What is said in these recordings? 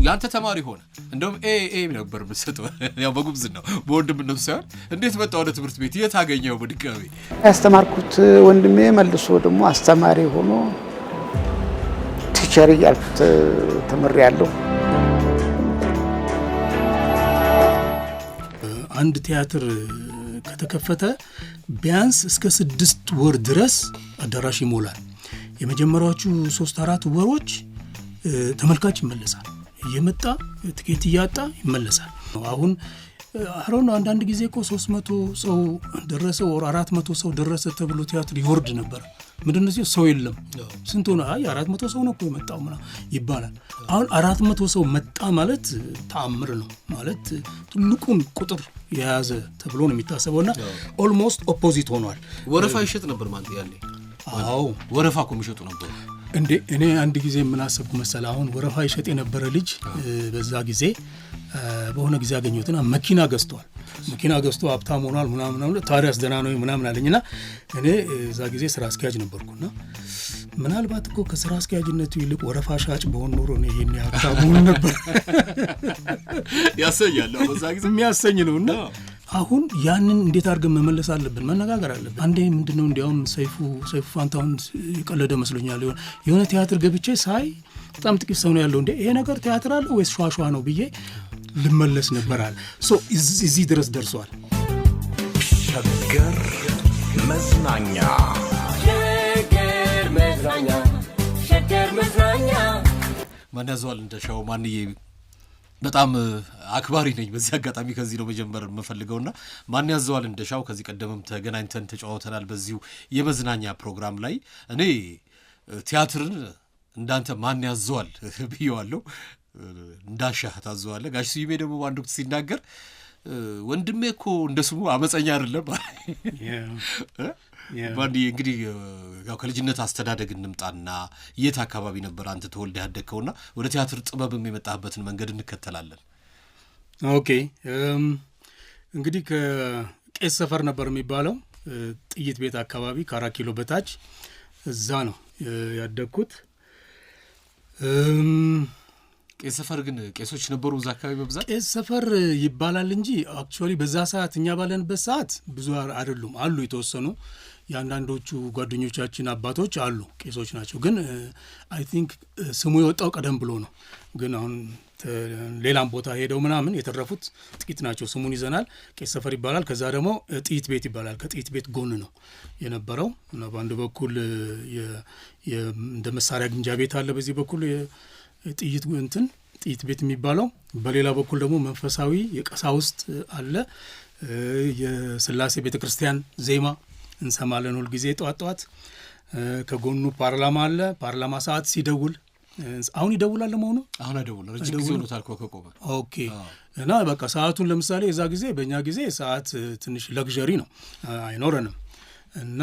ያንተ ተማሪ ሆነ እንደውም ኤ ነበር መስጠው ያው በጉብዝ ነው በወንድምነቱ ሳይሆን እንዴት መጣ ወደ ትምህርት ቤት የት አገኘው በድጋሚ ያስተማርኩት ወንድሜ መልሶ ደግሞ አስተማሪ ሆኖ ቲቸር ያልኩት ተመሪያለሁ። አንድ ቲያትር ከተከፈተ ቢያንስ እስከ 6 ወር ድረስ አዳራሽ ይሞላል። የመጀመሪያዎቹ 3-4 ወሮች ተመልካች ይመለሳል፣ እየመጣ ትኬት እያጣ ይመለሳል። አሁን አሁን አንዳንድ ጊዜ እኮ 300 ሰው ደረሰ ወር 400 ሰው ደረሰ ተብሎ ቲያትር ይወርድ ነበር። ምንድነው እዚህ ሰው የለም ስንት ሆነ? አይ 400 ሰው ነው እኮ የመጣው ይባላል። አሁን 400 ሰው መጣ ማለት ተአምር ነው ማለት ትልቁን ቁጥር የያዘ ተብሎ ነው የሚታሰበውና ኦልሞስት ኦፖዚት ሆኗል። ወረፋ ይሸጥ ነበር ማለት ያለ። አዎ ወረፋ እኮ የሚሸጡ ነበር እንዴ። እኔ አንድ ጊዜ ምን አሰብኩ መሰለህ? አሁን ወረፋ ይሸጥ የነበረ ልጅ በዛ ጊዜ በሆነ ጊዜ አገኘሁትና መኪና ገዝቷል። መኪና ገዝቶ ሀብታም ሆኗል ምናምን ታዲያስ ደህና ነው ምናምን አለኝና እኔ እዛ ጊዜ ስራ አስኪያጅ ነበርኩና ምናልባት እኮ ከስራ አስኪያጅነቱ ይልቅ ወረፋ ሻጭ በሆን ኖሮ ነው ይሄን ሀብታም ሆኖ ነበር ያሰኛል። በዛ ጊዜ የሚያሰኝ ነውና አሁን ያንን እንዴት አድርገን መመለስ አለብን፣ መነጋገር አለብን። አንዴ ምንድነው እንዲያውም ሰይፉ ፋንታሁን የቀለደ መስሎኛል። የሆነ ቲያትር ገብቼ ሳይ በጣም ጥቂት ሰው ነው ያለው። እንዴ ይሄ ነገር ቲያትር አለ ወይስ ሿሿ ነው ብዬ ልመለስ ነበር አለ። እዚህ ድረስ ደርሷል። ሸገር መዝናኛ ማን ያዘዋል እንደሻው ማንዬ በጣም አክባሪ ነኝ። በዚህ አጋጣሚ ከዚህ ነው መጀመር የምፈልገውና ማን ያዘዋል እንደሻው ከዚህ ቀደምም ተገናኝተን ተጫውተናል በዚሁ የመዝናኛ ፕሮግራም ላይ። እኔ ቲያትርን እንዳንተ ማን ያዘዋል ብየዋለሁ። እንዳሻህ ታዘዋለህ። ጋሽ ስዩሜ ደግሞ በአንድ ወቅት ሲናገር ወንድሜ እኮ እንደስሙ አመፀኛ አይደለም። ባንዲ እንግዲህ ያው ከልጅነት አስተዳደግ እንምጣና የት አካባቢ ነበር አንተ ተወልደ ያደግከውና ወደ ቲያትር ጥበብም የመጣህበትን መንገድ እንከተላለን። ኦኬ እንግዲህ ከቄስ ሰፈር ነበር የሚባለው ጥይት ቤት አካባቢ ከ4 ኪሎ በታች እዛ ነው ያደግኩት። ቄስ ሰፈር ግን ቄሶች ነበሩ እዛ አካባቢ በብዛት ቄስ ሰፈር ይባላል እንጂ አክቹአሊ በዛ ሰዓት እኛ ባለንበት ሰዓት ብዙ አይደሉም። አሉ የተወሰኑ የአንዳንዶቹ ጓደኞቻችን አባቶች አሉ ቄሶች ናቸው። ግን አይ ቲንክ ስሙ የወጣው ቀደም ብሎ ነው። ግን አሁን ሌላም ቦታ ሄደው ምናምን የተረፉት ጥቂት ናቸው። ስሙን ይዘናል። ቄስ ሰፈር ይባላል። ከዛ ደግሞ ጥይት ቤት ይባላል። ከጥይት ቤት ጎን ነው የነበረው እና በአንድ በኩል እንደ መሳሪያ ግምጃ ቤት አለ። በዚህ በኩል ጥይት ቤት የሚባለው፣ በሌላ በኩል ደግሞ መንፈሳዊ የቀሳውስት አለ። የስላሴ ቤተክርስቲያን ዜማ እንሰማለን ሁል ጊዜ ጠዋት። ከጎኑ ፓርላማ አለ። ፓርላማ ሰዓት ሲደውል አሁን ይደውላል ለመሆኑ አሁን አይደውል ረጅም ጊዜ ነው ታልኮ ከቆመ። ኦኬ እና በቃ ሰዓቱን ለምሳሌ የዛ ጊዜ በእኛ ጊዜ ሰዓት ትንሽ ለግዠሪ ነው አይኖረንም እና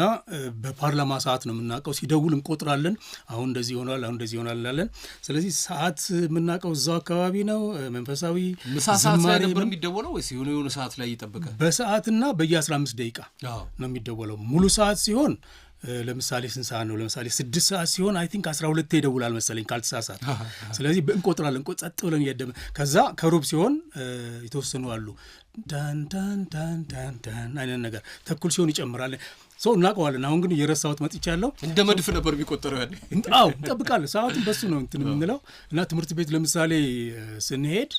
በፓርላማ ሰዓት ነው የምናውቀው። ሲደውል እንቆጥራለን። አሁን እንደዚህ ሆኗል፣ አሁን እንደዚህ ሆኗል እንላለን። ስለዚህ ሰዓት የምናውቀው እዛው አካባቢ ነው። መንፈሳዊ ምሳ ሰዓት ላይ ነበር የሚደወለው ወይስ የሆነ ሰዓት ላይ ይጠብቃል? በሰዓትና በየ15 ደቂቃ ነው የሚደወለው። ሙሉ ሰዓት ሲሆን ለምሳሌ ስንት ሰዓት ነው? ለምሳሌ 6 ሰዓት ሲሆን አይ ቲንክ 12 ይደውላል መሰለኝ ካልተሳሳት። ስለዚህ እንቆጥራለን ጸጥ ብለን እያደመ ከዛ ከሩብ ሲሆን የተወሰኑ አሉ ዳን ዳን ዳን ዳን ዳን አይነት ነገር ተኩል ሲሆን ይጨምራል። ሰው እናውቀዋለን። አሁን ግን የረሳሁት መጥቻለሁ። እንደ መድፍ ነበር የሚቆጠረው ያለ። አዎ እንጠብቃለን። ሰዓቱን በሱ ነው እንትን የምንለው እና ትምህርት ቤት ለምሳሌ ስንሄድ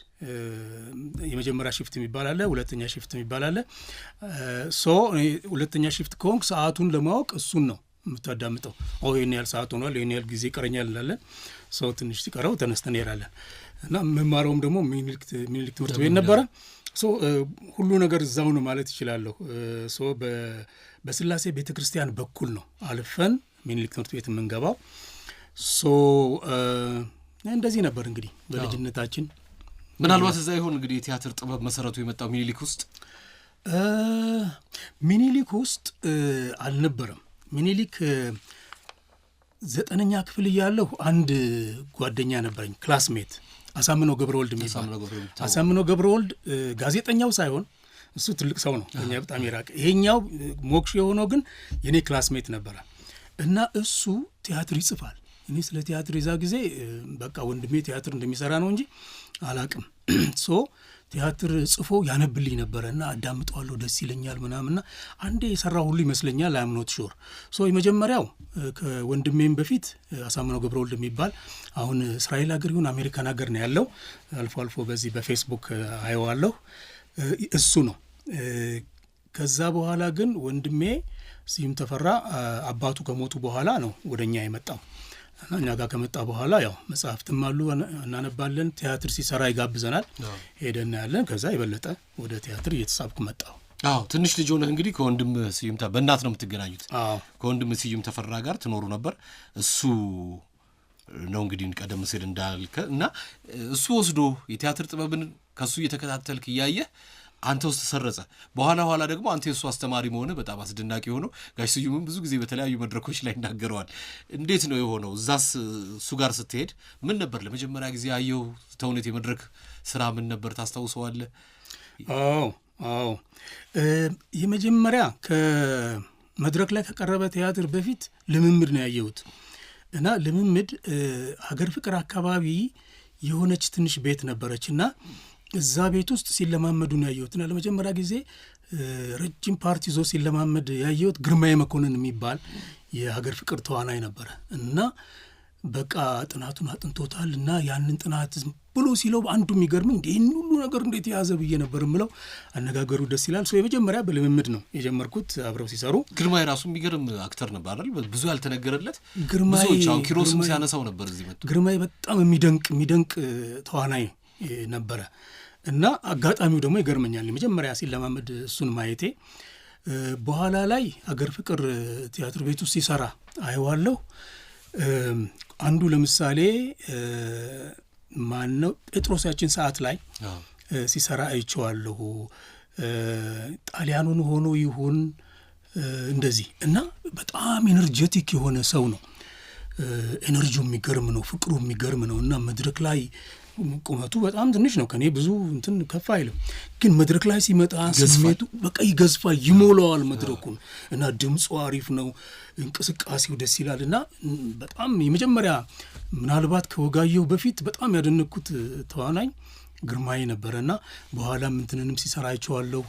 የመጀመሪያ ሽፍት የሚባል አለ፣ ሁለተኛ ሽፍት የሚባል አለ። ሁለተኛ ሽፍት ከሆንክ ሰዓቱን ለማወቅ እሱን ነው የምታዳምጠው። ይህን ያህል ሰዓት ሆኗል፣ ይህን ያህል ጊዜ ይቀረኛል እንላለን። ሰው ትንሽ ሲቀረው ተነስተን እንሄዳለን እና መማረውም ደግሞ ሚኒሊክ ትምህርት ቤት ነበረ። ሁሉ ነገር እዛው ነው ማለት ይችላለሁ። በስላሴ ቤተክርስቲያን በኩል ነው አልፈን ሚኒሊክ ትምህርት ቤት የምንገባው። እንደዚህ ነበር እንግዲህ በልጅነታችን። ምናልባት እዛ ይሆን እንግዲህ የቲያትር ጥበብ መሰረቱ የመጣው ሚኒሊክ ውስጥ አልነበረም። ሚኒሊክ 9ኛ ክፍል እያለሁ አንድ ጓደኛ ነበረኝ ክላስሜት አሳምነው ገብረወልድ የሚባል። አሳምነው ገብረወልድ ጋዜጠኛው ሳይሆን እሱ ትልቅ ሰው ነው፣ እኛ በጣም ይራቅ። ይሄኛው ሞክሽ የሆነው ግን የኔ ክላስሜት ነበረ እና እሱ ቲያትር ይጽፋል። እኔ ስለ ቲያትር የዛ ጊዜ በቃ ወንድሜ ቲያትር እንደሚሰራ ነው እንጂ አላቅም። ሶ ቲያትር ጽፎ ያነብልኝ ነበረ እና አዳምጠዋለሁ፣ ደስ ይለኛል ምናምንና አንዴ የሰራ ሁሉ ይመስለኛል። አም ኖት ሹር። ሶ የመጀመሪያው ከወንድሜም በፊት አሳምነው ገብረወልድ የሚባል አሁን እስራኤል ሀገር ይሁን አሜሪካን ሀገር ነው ያለው፣ አልፎ አልፎ በዚህ በፌስቡክ አየዋለሁ፣ እሱ ነው። ከዛ በኋላ ግን ወንድሜ ስዩም ተፈራ አባቱ ከሞቱ በኋላ ነው ወደኛ የመጣው እና እኛ ጋር ከመጣ በኋላ ያው መጽሐፍትም አሉ እናነባለን፣ ቲያትር ሲሰራ ይጋብዘናል፣ ሄደን ያለን። ከዛ የበለጠ ወደ ቲያትር እየተሳብኩ መጣሁ። ትንሽ ልጅ ሆነህ እንግዲህ ከወንድም ስዩም በእናት ነው የምትገናኙት። ከወንድም ስዩም ተፈራ ጋር ትኖሩ ነበር። እሱ ነው እንግዲህ ቀደም ሲል እንዳልከ እና እሱ ወስዶ የቲያትር ጥበብን ከሱ እየተከታተልክ እያየህ አንተ ውስጥ ተሰረጸ። በኋላ ደግሞ አንተ የሱ አስተማሪ መሆነ በጣም አስደናቂ ሆኖ ጋሽ ስዩምም ብዙ ጊዜ በተለያዩ መድረኮች ላይ ይናገረዋል። እንዴት ነው የሆነው? እዛስ እሱ ጋር ስትሄድ ምን ነበር ለመጀመሪያ ጊዜ ያየው ተውኔት የመድረክ ስራ ምን ነበር ታስታውሰዋለህ? አዎ የመጀመሪያ ከመድረክ ላይ ከቀረበ ቲያትር በፊት ልምምድ ነው ያየሁት እና ልምምድ ሀገር ፍቅር አካባቢ የሆነች ትንሽ ቤት ነበረች እና እዛ ቤት ውስጥ ሲለማመዱ ነው ያየሁት። እና ለመጀመሪያ ጊዜ ረጅም ፓርቲ ይዞ ሲለማመድ ያየሁት ግርማዬ መኮንን የሚባል የሀገር ፍቅር ተዋናይ ነበረ እና በቃ ጥናቱን አጥንቶታል እና ያንን ጥናት ብሎ ሲለው አንዱ የሚገርምኝ ይህን ሁሉ ነገር እንዴት የያዘ ብዬ ነበር የምለው። አነጋገሩ ደስ ይላል። የመጀመሪያ በልምምድ ነው የጀመርኩት አብረው ሲሰሩ። ግርማዬ ራሱ የሚገርም አክተር ነበር አይደል? ብዙ ያልተነገረለት ብዙዎች አሁን ኪሮስም ሲያነሳው ነበር እዚህ መጥቶ። ግርማዬ በጣም የሚደንቅ ተዋናይ ነበረ እና አጋጣሚው ደግሞ ይገርመኛል። መጀመሪያ ሲለማመድ እሱን ማየቴ በኋላ ላይ አገር ፍቅር ቲያትር ቤት ውስጥ ሲሰራ አየዋለሁ። አንዱ ለምሳሌ ማነው ጴጥሮስ ያችን ሰዓት ላይ ሲሰራ አይቼዋለሁ። ጣሊያኑን ሆኖ ይሁን እንደዚህ እና በጣም ኤነርጄቲክ የሆነ ሰው ነው። ኤነርጂው የሚገርም ነው፣ ፍቅሩ የሚገርም ነው እና መድረክ ላይ ቁመቱ በጣም ትንሽ ነው፣ ከኔ ብዙ እንትን ከፍ አይልም። ግን መድረክ ላይ ሲመጣ ስሜቱ በቃ ይገዝፋል፣ ይሞላዋል መድረኩን እና ድምፁ አሪፍ ነው፣ እንቅስቃሴው ደስ ይላል እና በጣም የመጀመሪያ ምናልባት ከወጋየሁ በፊት በጣም ያደነኩት ተዋናኝ ግርማዬ ነበረና በኋላም እንትንንም ሲሰራ አይቼዋለሁ።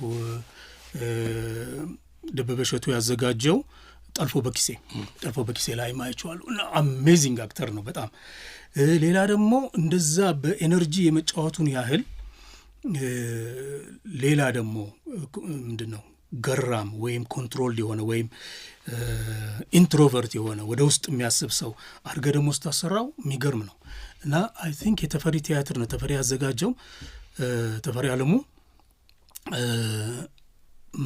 ደበበ እሸቱ ያዘጋጀው ጠልፎ በኪሴ ላይ አይቼዋለሁ እና አሜዚንግ አክተር ነው በጣም። ሌላ ደግሞ እንደዛ በኤነርጂ የመጫወቱን ያህል ሌላ ደግሞ ምንድን ነው ገራም ወይም ኮንትሮል የሆነ ወይም ኢንትሮቨርት የሆነ ወደ ውስጥ የሚያስብ ሰው አድርገህ ደግሞ ስታሰራው የሚገርም ነው እና አይ ቲንክ የተፈሪ ቲያትር ነው ተፈሪ ያዘጋጀው። ተፈሪ አለሙ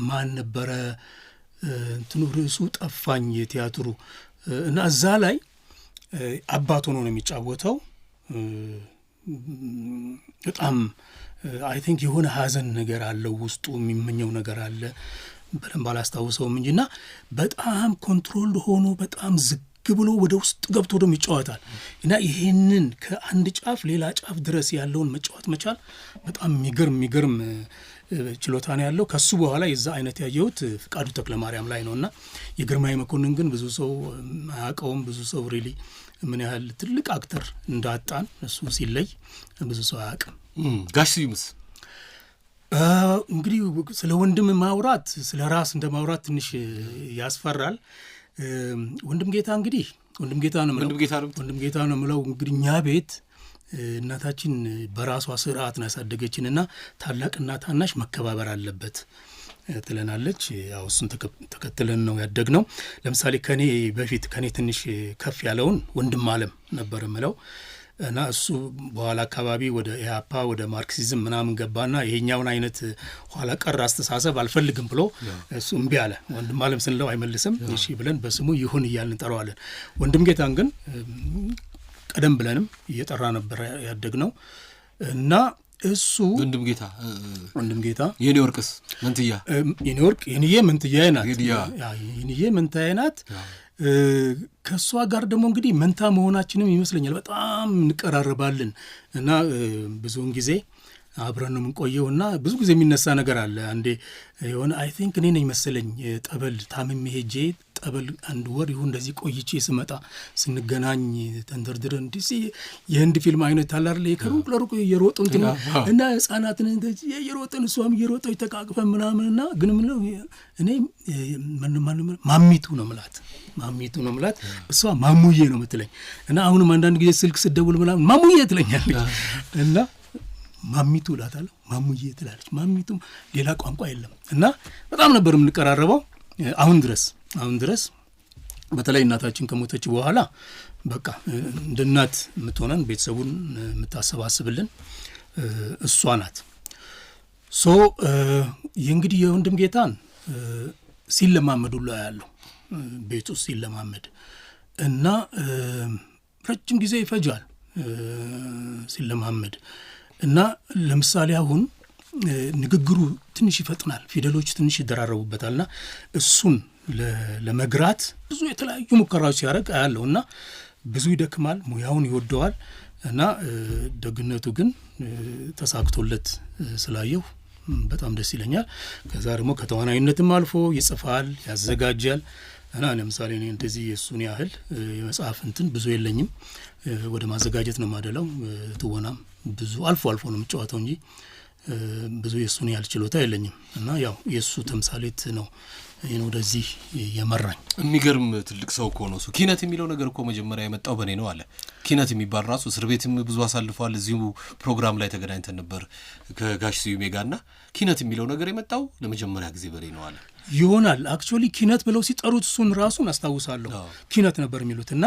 ማን ነበረ እንትኑ ርዕሱ ጠፋኝ የቲያትሩ እና እዛ ላይ አባት ሆኖ ነው የሚጫወተው። በጣም አይ ቲንክ የሆነ ሀዘን ነገር አለው ውስጡ፣ የሚመኘው ነገር አለ በደንብ አላስታውሰውም እንጂ እና በጣም ኮንትሮል ሆኖ በጣም ዝግ ብሎ ወደ ውስጥ ገብቶ ደግሞ ይጫወታል እና ይሄንን ከአንድ ጫፍ ሌላ ጫፍ ድረስ ያለውን መጫወት መቻል በጣም የሚገርም ችሎታ ነው ያለው። ከሱ በኋላ የዛ አይነት ያየሁት ፍቃዱ ተክለማርያም ላይ ነውና የግርማዬ መኮንን ግን ብዙ ሰው አያውቀውም። ብዙ ሰው ሪሊ ምን ያህል ትልቅ አክተር እንዳጣን እሱ ሲለይ ብዙ ሰው አያውቅም። ጋሽ ስዩምስ? እንግዲህ ስለ ወንድም ማውራት ስለ ራስ እንደ ማውራት ትንሽ ያስፈራል። ወንድም ጌታ ነው የምለው እንግዲህ እኛ ቤት እናታችን በራሷ ስርዓት ነው ያሳደገችንና ታላቅና ታናሽ መከባበር አለበት ትለናለች። ያው እሱን ተከትለን ነው ያደግነው። ለምሳሌ ከኔ በፊት ከኔ ትንሽ ከፍ ያለውን ወንድም አለም ነበር የምለው እና እሱ በኋላ አካባቢ ወደ ኢህአፓ ወደ ማርክሲዝም ምናምን ገባና ይሄኛውን አይነት ኋላ ቀር አስተሳሰብ አልፈልግም ብሎ እሱ እምቢ አለ። ወንድም አለም ስንለው አይመልስም። እሺ ብለን በስሙ ይሁን እያልን እንጠራዋለን። ወንድም ጌታን ግን ቀደም ብለንም እየጠራ ነበር ያደግነው እና እሱ ወንድም ጌታ የኔ ወርቅስ መንትያ የኔ መንትያ ናት። ከሷ ጋር ደግሞ እንግዲህ መንታ መሆናችንም ይመስለኛል በጣም እንቀራረባለን እና ብዙውን ጊዜ አብረን ነው የምንቆየውና ብዙ ጊዜ የሚነሳ ነገር አለ። አንዴ የሆነ አይ ቲንክ እኔ ነኝ መሰለኝ ጠበል ታምሜ ሄጄ ጠበል አንድ ወር ይሁን እንደዚህ ቆይቼ ስመጣ ስንገናኝ ተንደርድረን እንዲህ የህንድ ፊልም አይነት አለ አይደል ከሩቅ ለሩቅ እየሮጡ እና ህፃናትን እንደዚህ እየሮጥን እሷም እየሮጠች ተቃቅፈን ምናምንና ግን ምን ነው እኔ ማሚቱ ነው ምላት እሷ ማሙዬ ነው የምትለኝ እና አሁንም አንዳንድ ጊዜ ስልክ ስደውል ምናምን ማሙዬ ትለኛለች እና ማሚቱ እላታለሁ ማሙዬ ትላለች። ማሚቱ ሌላ ቋንቋ የለም እና በጣም ነበር የምንቀራረበው አሁን ድረስ በተለይ እናታችን ከሞተች በኋላ በቃ እንደ እናት የምትሆነን ቤተሰቡን የምታሰባስብልን እሷ ናት። የእንግዲህ የወንድም ጌታን ሲለማመዱ ላይ ያለው ቤት ውስጥ ሲለማመድ እና ረጅም ጊዜ ይፈጃል ሲለማመድ እና ለምሳሌ አሁን ንግግሩ ትንሽ ይፈጥናል፣ ፊደሎች ትንሽ ይደራረቡበታልና እሱን ለመግራት ብዙ የተለያዩ ሙከራዎች ሲያደርግ አያለው እና ብዙ ይደክማል፣ ሙያውን ይወደዋል እና ደግነቱ ግን ተሳክቶለት ስላየው በጣም ደስ ይለኛል። ከዛ ደግሞ ከተዋናይነትም አልፎ ይጽፋል፣ ያዘጋጃል እና ለምሳሌ እኔ እንደዚህ የሱን ያህል የመጽሐፍ እንትን ብዙ የለኝም፣ ወደ ማዘጋጀት ነው ማደላው። ትወናም ብዙ አልፎ ነው የምጫወተው እንጂ ብዙ የሱን ያህል ችሎታ የለኝም እና ያው የሱ ተምሳሌት ነው ይሄን ወደዚህ የመራኝ። የሚገርም ትልቅ ሰው እኮ ነው እሱ። ኪነት የሚለው ነገር እኮ መጀመሪያ የመጣው በኔ ነው አለ። ኪነት የሚባል ራሱ እስር ቤትም ብዙ አሳልፏል። እዚሁ ፕሮግራም ላይ ተገናኝተን ነበር ከጋሽ ስዩሜ ጋርና ኪነት የሚለው ነገር የመጣው ለመጀመሪያ ጊዜ በኔ ነው አለ። ይሆናል አክቹአሊ ኪነት ብለው ሲጠሩት እሱን ራሱን አስታውሳለሁ። ኪነት ነበር የሚሉት እና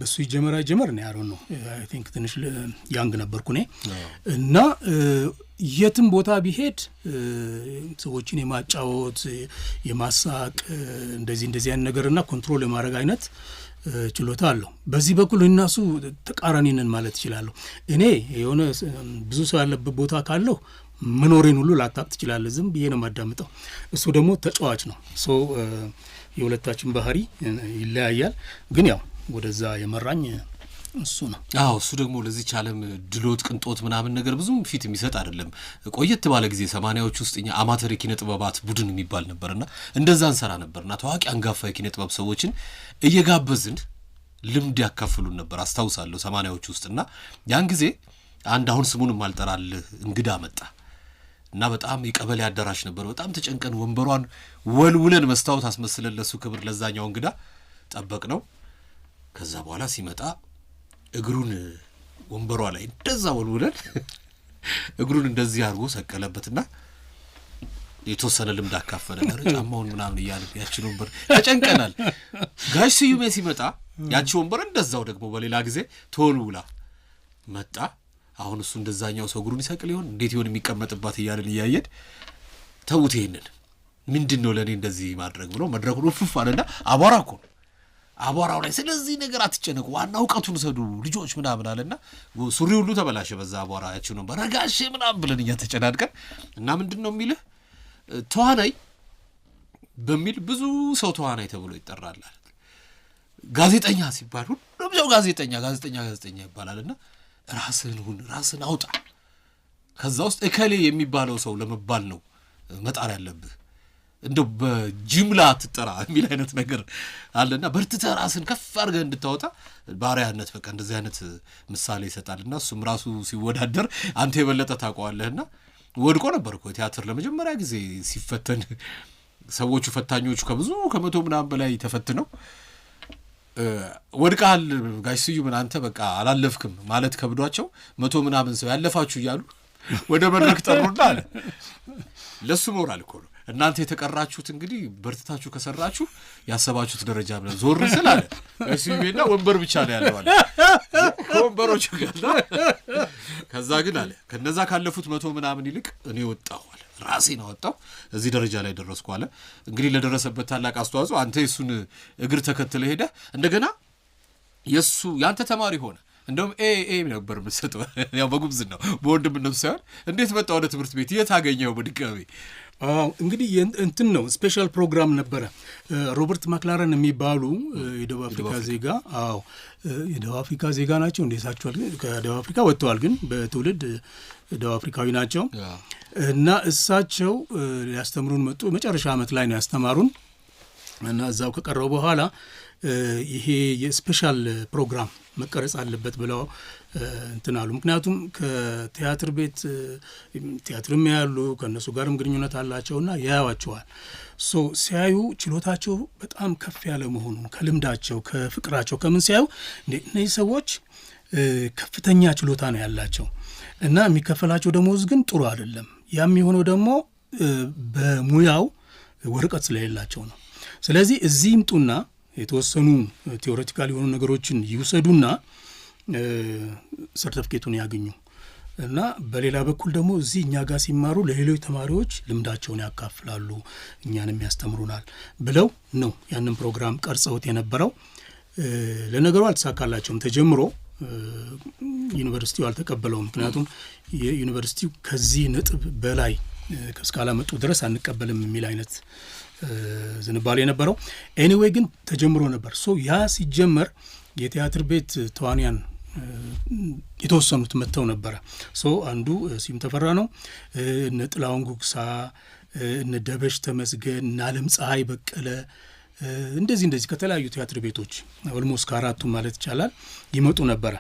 በሱ ይጀመር ነው ያረው ነው አይ ቲንክ ትንሽ ያንግ ነበርኩ እኔ እና የትም ቦታ ቢሄድ ሰዎችን የማጫወት የማሳቅ እንደዚህ አይነት ነገርና ኮንትሮል የማድረግ አይነት ችሎታ አለው። በዚህ በኩል እነሱ ተቃራኒ ነን ማለት ይችላል። እኔ የሆነ ብዙ ሰው ያለበት ቦታ ካለው መኖሬን ሁሉ ላታቅ ትችላለህ፣ ዝም ብዬ ነው ማዳምጠው። እሱ ደግሞ ተጫዋች ነው። የሁለታችን ባህሪ ይለያያል፣ ግን ያው ወደዛ የመራኝ እሱ ነው። እሱ ደግሞ ለዚህች ዓለም ድሎት ቅንጦት ምናምን ነገር ብዙም ፊት የሚሰጥ አይደለም። ቆየት ባለ ጊዜ 80ዎች ውስጥ እኛ አማተር የኪነ ጥበባት ቡድን የሚባል ነበርና እንደዛ እንሰራ ነበርና ታዋቂ አንጋፋ የኪነ ጥበብ ሰዎችን እየጋበዝን ልምድ ያካፍሉን ነበር አስታውሳለሁ 80ዎች ውስጥና ያን ጊዜ አንድ አሁን ስሙንም አልጠራልህ እንግዳ መጣ እና በጣም የቀበሌ አዳራሽ ነበር። በጣም ተጨንቀን ወንበሯን ወልውለን መስታወት አስመስለን ለሱ ክብር ለዛኛው እንግዳ ጠበቅ ነው። ከዛ በኋላ ሲመጣ እግሩን ወንበሯ ላይ እንደዛ ወልውለን እግሩን እንደዚህ አድርጎ ሰቀለበትና የተወሰነ ልምድ አካፈለ። ጫማውን ምናምን እያልን ያችን ወንበር ተጨንቀናል። ጋሽ ስዩሜ ሲመጣ ያቺ ወንበር እንደዛው ደግሞ በሌላ ጊዜ ተወልውላ መጣ። አሁን እሱ እንደዛኛው ሰው እግሩን ይሰቅል ይሆን እንዴት ይሆን የሚቀመጥባት እያልን እያየን ተውት ይሄንን ምንድነው ለኔ እንደዚህ ማድረግ ብሎ መድረኩን ውፍፍ አለና አቧራ እኮ አቧራው ላይ ስለዚህ ነገር አትጨነቁ ዋና እውቀቱን ሰዱ ልጆች ምናምን አለና ሱሪ ሁሉ ተበላሸ በዛ አቧራ። ያቺው ነው በረጋሽ ምናምን ብለን እያተጨናድቀን እና ምንድነው የሚልህ ተዋናይ በሚል ብዙ ሰው ተዋናይ ተብሎ ይጠራል። ጋዜጠኛ ሲባል ሁሉም ሰው ጋዜጠኛ ይባላልና ራስን አውጣ ከዛ ውስጥ እከሌ የሚባለው ሰው ለመባል ነው መጣር ያለብህ እንደው በጅምላ ትጠራ የሚል አይነት ነገር አለና በርትተህ ራስን ከፍ አድርገህ እንድታወጣ ባሪያነት በቃ እንደዚህ አይነት ምሳሌ ይሰጣልና እሱም ራሱ ሲወዳደር አንተ የበለጠ ታውቀዋለህና ወድቆ ነበር እኮ ቲያትር ለመጀመሪያ ጊዜ ሲፈተን ሰዎቹ ፈታኞቹ ከብዙ ከመቶ ምናምን በላይ ተፈትነው ወድቃል ጋሽ ስዩም አንተ በቃ አላለፍክም ማለት ከብዷቸው 100 ምናምን ሰው ያለፋችሁ እያሉ ወደ መድረክ ጠሩና አለ ለሱ ሞራል እኮ ነው እናንተ የተቀራችሁት እንግዲህ በርትታችሁ ከሰራችሁ ያሰባችሁት ደረጃ ብለ ዞር ስላለ ጋሽ ስዩምና ወንበር ብቻ ነው ያለው አለ ወንበሮች ጋር ከዛ ግን አለ ከነዛ ካለፉት 100 ምናምን ይልቅ እኔ ወጣሁ አለ ራሴን አወጣው እዚህ ደረጃ ላይ ደረስኩ አለ። እንግዲህ ለደረሰበት ታላቅ አስተዋጽኦ አንተ የሱን እግር ተከትለ ሄደ እንደገና የሱ ያንተ ተማሪ ሆነ እንደውም ኤ ነበር መስጠው ያው በጉብዝናው በወንድምነቱ ሳይሆን እንዴት መጣ ወደ ትምህርት ቤት የት አገኘው በድጋሚ እንግዲህ እንትን ነው ስፔሻል ፕሮግራም ነበረ። ሮበርት ማክላረን የሚባሉ የደቡብ አፍሪካ ዜጋ የደቡብ አፍሪካ ዜጋ ናቸው። እንደሳቸዋል ከደቡብ አፍሪካ ወጥተዋል፣ ግን በትውልድ ደቡብ አፍሪካዊ ናቸው እና እሳቸው ሊያስተምሩን መጡ። መጨረሻ ዓመት ላይ ነው ያስተማሩን እና እዛው ከቀረው በኋላ ይሄ የስፔሻል ፕሮግራም መቀረጽ አለበት ብለው እንትን አሉ። ምክንያቱም ከቲያትር ቤት ቲያትርም ያሉ ከእነሱ ጋርም ግንኙነት አላቸውና ያያዋቸዋል። ሲያዩ ችሎታቸው በጣም ከፍ ያለ መሆኑን ከልምዳቸው ከፍቅራቸው ከምን ሲያዩ እነዚህ ሰዎች ከፍተኛ ችሎታ ነው ያላቸው እና የሚከፈላቸው ደሞዝ ግን ጥሩ አይደለም። ያም የሆነው ደግሞ በሙያው ወረቀት ስለሌላቸው ነው። ስለዚህ እዚህ ይምጡና የተወሰኑ ቴዎሬቲካል የሆኑ ነገሮችን ይውሰዱና ሰርተፍኬቱን ያገኙ እና በሌላ በኩል ደግሞ እዚህ እኛ ጋር ሲማሩ ለሌሎች ተማሪዎች ልምዳቸውን ያካፍላሉ፣ እኛንም ያስተምሩናል ብለው ነው ያንን ፕሮግራም ቀርጸውት የነበረው። ለነገሩ አልተሳካላቸውም። ተጀምሮ ዩኒቨርሲቲው አልተቀበለውም። ምክንያቱም የዩኒቨርሲቲው ከዚህ ነጥብ በላይ እስካላመጡ ድረስ አንቀበልም የሚል አይነት ዝንባሌ የነበረው። ኤኒዌይ ግን ተጀምሮ ነበር። ያ ሲጀመር የቲያትር ቤት ተዋንያን የተወሰኑት መጥተው ነበረ። አንዱ ስዩም ተፈራ ነው። እነ ጥላሁን ጉግሳ፣ እነ ደበሽ ተመስገን፣ እነ አለም ፀሐይ በቀለ እንደዚህ ከተለያዩ ቲያትር ቤቶች ኦልሞስት ከአራቱ ማለት ይቻላል ይመጡ ነበረ።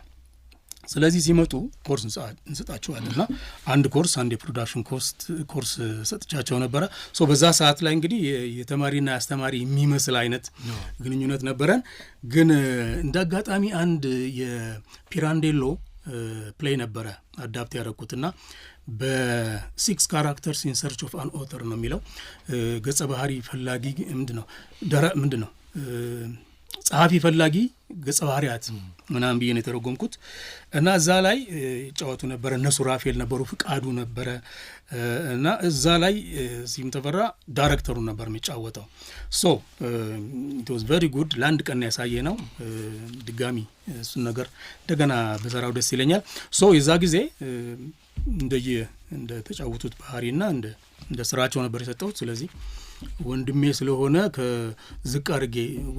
ስለዚህ ሲመጡ ኮርስ እንሰጣቸዋለን እና አንድ የፕሮዳክሽን ኮርስ ሰጥቻቸው ነበረ። በዛ ሰዓት ላይ እንግዲህ የተማሪና የአስተማሪ የሚመስል አይነት ግንኙነት ነበረን። ግን እንደ አጋጣሚ አንድ የፒራንዴሎ ፕሌይ ነበረ አዳፕት ያደረኩትና በ6 ካራክተርስ ኢን ሰርች ኦፍ አን ኦተር ነው የሚለው። ገጸ ባህሪ ፈላጊ ምንድን ነው ጸሐፊ ፈላጊ ገጸ ባህሪያት ምናምን ብዬ ነው የተረጎምኩት እና እዛ ላይ ጫወቱ ነበረ። እነሱ ራፌል ነበሩ፣ ፍቃዱ ነበረ እና እዛ ላይ ስዩም ተፈራ ዳይሬክተሩ ነበር የሚጫወተው። ኢት ዋዝ ቬሪ ጉድ። ለአንድ ቀን ያሳየ ነው። ድጋሚ እሱን ነገር እንደገና በሰራው ደስ ይለኛል። የዛ ጊዜ እንደ ተጫወቱት ባህሪና እንደ ስራቸው ነበር የሰጠሁት። ስለዚህ ወንድሜ ስለሆነ ከዝቅ አድርጌ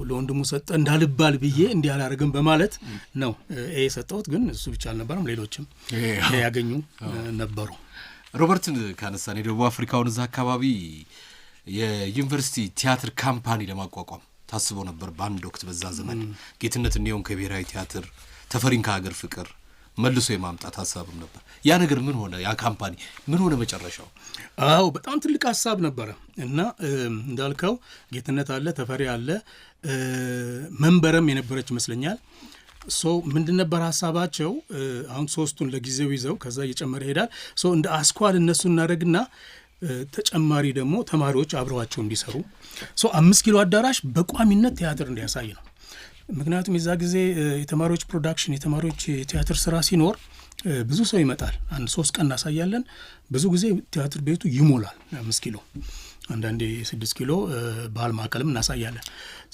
ለወንድሙ ሰጠ እንዳልባል ብዬ እንዲህ አላደርግም በማለት ነው የሰጠሁት። ግን እሱ ብቻ አልነበረም፣ ሌሎችም ያገኙ ነበሩ። ሮበርትን ካነሳን የደቡብ አፍሪካውን እዛ አካባቢ የዩኒቨርሲቲ ቲያትር ካምፓኒ ለማቋቋም ታስቦ ነበር በአንድ ወቅት። በዛ ዘመን ጌትነት እንየውን ከብሔራዊ ቲያትር፣ ተፈሪን ከሀገር ፍቅር መልሶ የማምጣት ሀሳብም ነበር። ያ ነገር ምን ሆነ? ያ ካምፓኒ ምን ሆነ መጨረሻው? በጣም ትልቅ ሀሳብ ነበረ እና እንዳልከው ጌትነት አለ፣ ተፈሪ አለ፣ መንበረም የነበረች ይመስለኛል። ምንድን ነበር ሀሳባቸው? አሁን ሶስቱን ለጊዜው ይዘው ከዛ እየጨመረ ይሄዳል። እንደ አስኳል እነሱ እናደርግና ተጨማሪ ደግሞ ተማሪዎች አብረዋቸው እንዲሰሩ 5 ኪሎ አዳራሽ በቋሚነት ቲያትር እንዲያሳይ ነው። ምክንያቱም የዛ ጊዜ የተማሪዎች ፕሮዳክሽን የተማሪዎች የቲያትር ስራ ሲኖር ብዙ ሰው ይመጣል። 3 ቀን እናሳያለን። ብዙ ጊዜ ቲያትር ቤቱ ይሞላል። 5 ኪሎ አንዳንዴ 6 ኪሎ ባህል ማዕከልም እናሳያለን።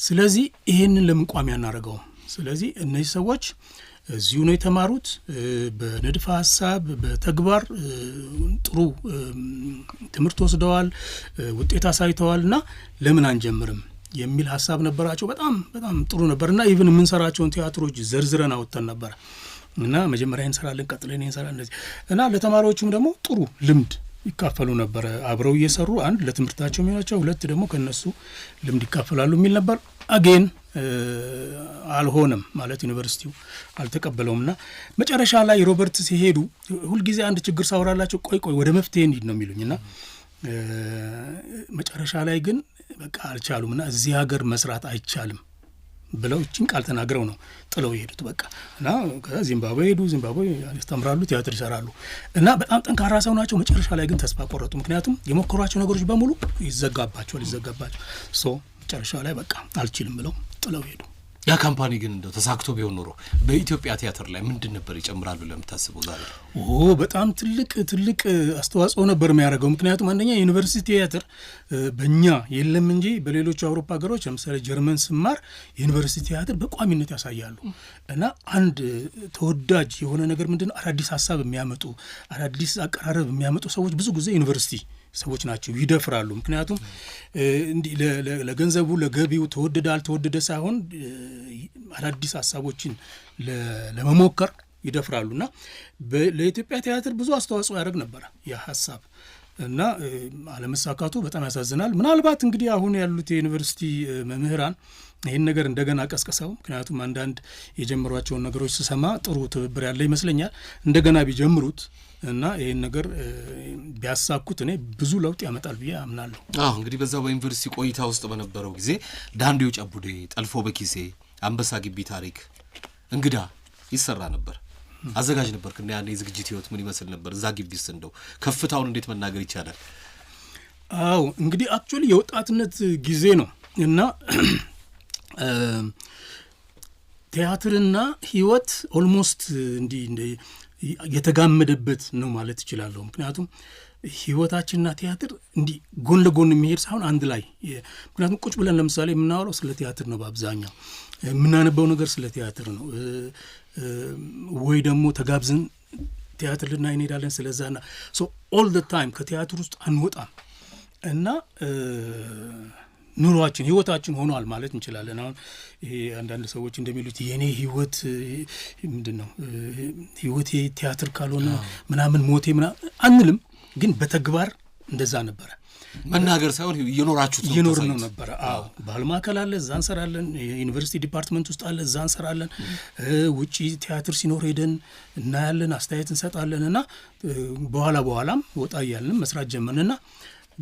ስለዚህ ይሄንን ለምን ቋሚ አናደርገውም? ስለዚህ እነዚህ ሰዎች እዚሁ ነው የተማሩት። በንድፈ ሀሳብ በተግባር ጥሩ ትምህርት ወስደዋል፣ ውጤት አሳይተዋል እና ለምን አንጀምርም የሚል ሀሳብ ነበራቸው። በጣም ጥሩ ነበር እና ኢቭን የምንሰራቸውን ቲያትሮች ዘርዝረን አወጥተን ነበር እና መጀመሪያ እንሰራለን፣ ቀጥለን እንሰራለን እንደዚህ እና ለተማሪዎቹም ደግሞ ጥሩ ልምድ ይካፈሉ ነበር አብረው እየሰሩ። አንድ ለትምህርታቸው የሚሆናቸው፣ ሁለት ደግሞ ከነሱ ልምድ ይካፈላሉ የሚል ነበር። አጌን አልሆነም ማለት ዩኒቨርሲቲው አልተቀበለውም እና መጨረሻ ላይ ሮበርት ሲሄዱ ሁልጊዜ አንድ ችግር ሳወራላቸው ቆይ ወደ መፍትሄ እንሂድ ነው የሚሉኝ እና መጨረሻ ላይ ግን በቃ አልቻሉም እና እዚህ ሀገር መስራት አይቻልም ብለው እቺን ቃል ተናግረው ነው ጥለው ይሄዱት። በቃ እና ከዚምባብዌ ሄዱ። ዚምባብዌ ያስተምራሉ፣ ቲያትር ይሰራሉ እና በጣም ጠንካራ ሰው ናቸው። መጨረሻ ላይ ግን ተስፋ ቆረጡ። ምክንያቱም የሞከሯቸው ነገሮች በሙሉ ይዘጋባቸው መጨረሻ ላይ በቃ አልችልም ብለው ጥለው ሄዱ። ያ ካምፓኒ ግን እንደው ተሳክቶ ቢሆን ኖሮ በኢትዮጵያ ቲያትር ላይ ምንድን ነበር ይጨምራሉ ለምታስበው ዛሬ? በጣም ትልቅ አስተዋጽኦ ነበር የሚያደርገው። ምክንያቱም አንደኛ ዩኒቨርሲቲ ቲያትር በእኛ የለም እንጂ በሌሎች አውሮፓ ሀገሮች ለምሳሌ ጀርመን ስማር ዩኒቨርሲቲ ቲያትር በቋሚነት ያሳያሉ እና አንድ ተወዳጅ የሆነ ነገር ምንድነው አዳዲስ ሀሳብ የሚያመጡ አዳዲስ አቀራረብ የሚያመጡ ሰዎች ብዙ ጊዜ ዩኒቨርሲቲ ሰዎች ናቸው ይደፍራሉ። ምክንያቱም እንዲህ ለገንዘቡ ለገቢው ተወደደ አልተወደደ ሳይሆን አዳዲስ ሀሳቦችን ለመሞከር ይደፍራሉና ለኢትዮጵያ ቲያትር ብዙ አስተዋጽኦ ያደርግ ነበር ያ ሀሳብ እና አለመሳካቱ በጣም ያሳዝናል። ምናልባት እንግዲህ አሁን ያሉት የዩኒቨርሲቲ መምህራን ይህን ነገር እንደገና ቀስቀሰው፣ ምክንያቱም አንዳንድ የጀመሯቸውን ነገሮች ስሰማ ጥሩ ትብብር ያለ ይመስለኛል። እንደገና ቢጀምሩት እና ይህን ነገር ቢያሳኩት እኔ ብዙ ለውጥ ያመጣል ብዬ አምናለሁ። እንግዲህ በዛ በዩኒቨርሲቲ ቆይታ ውስጥ በነበረው ጊዜ ዳንዴው ጨቡዴ፣ ጠልፎ በኪሴ፣ አንበሳ ግቢ ታሪክ፣ እንግዳ ይሰራ ነበር። አዘጋጅ ነበር እና ያኔ የዝግጅት ህይወት ምን ይመስል ነበር? እዛ ግቢ ውስጥ እንደው ከፍታውን እንዴት መናገር ይቻላል? እንግዲህ አክቹዋሊ የወጣትነት ጊዜ ነው እና ቲያትርና ህይወት ኦልሞስት እንዲህ የተጋመደበት ነው ማለት እችላለሁ። ምክንያቱም ህይወታችንና ቲያትር እንዲህ ጎን ለጎን የሚሄድ ሳይሆን አንድ ላይ። ምክንያቱም ቁጭ ብለን ለምሳሌ የምናወራው ስለ ቲያትር ነው፣ በአብዛኛው የምናነበው ነገር ስለ ቲያትር ነው፣ ወይ ደግሞ ተጋብዘን ቲያትር ልናይ እንሄዳለን። ስለዛና ኦል ዘ ታይም ከቲያትር ውስጥ አንወጣም እና ኑሯችን ህይወታችን ሆኗል ማለት እንችላለን። አሁን ይሄ አንዳንድ ሰዎች እንደሚሉት የኔ ህይወት ምንድን ነው ህይወቴ ቲያትር ካልሆነ ምናምን ሞቴ ምናምን አንልም፣ ግን በተግባር እንደዛ ነበረ። መናገር ሳይሆን እየኖር ነው ነበረ። ባህል ማዕከል አለ፣ እዛ እንሰራለን። የዩኒቨርሲቲ ዲፓርትመንት ውስጥ አለ፣ እዛ እንሰራለን። ውጪ ቲያትር ሲኖር ሄደን እናያለን፣ አስተያየት እንሰጣለን እና በኋላም ወጣ እያለን መስራት ጀመርንና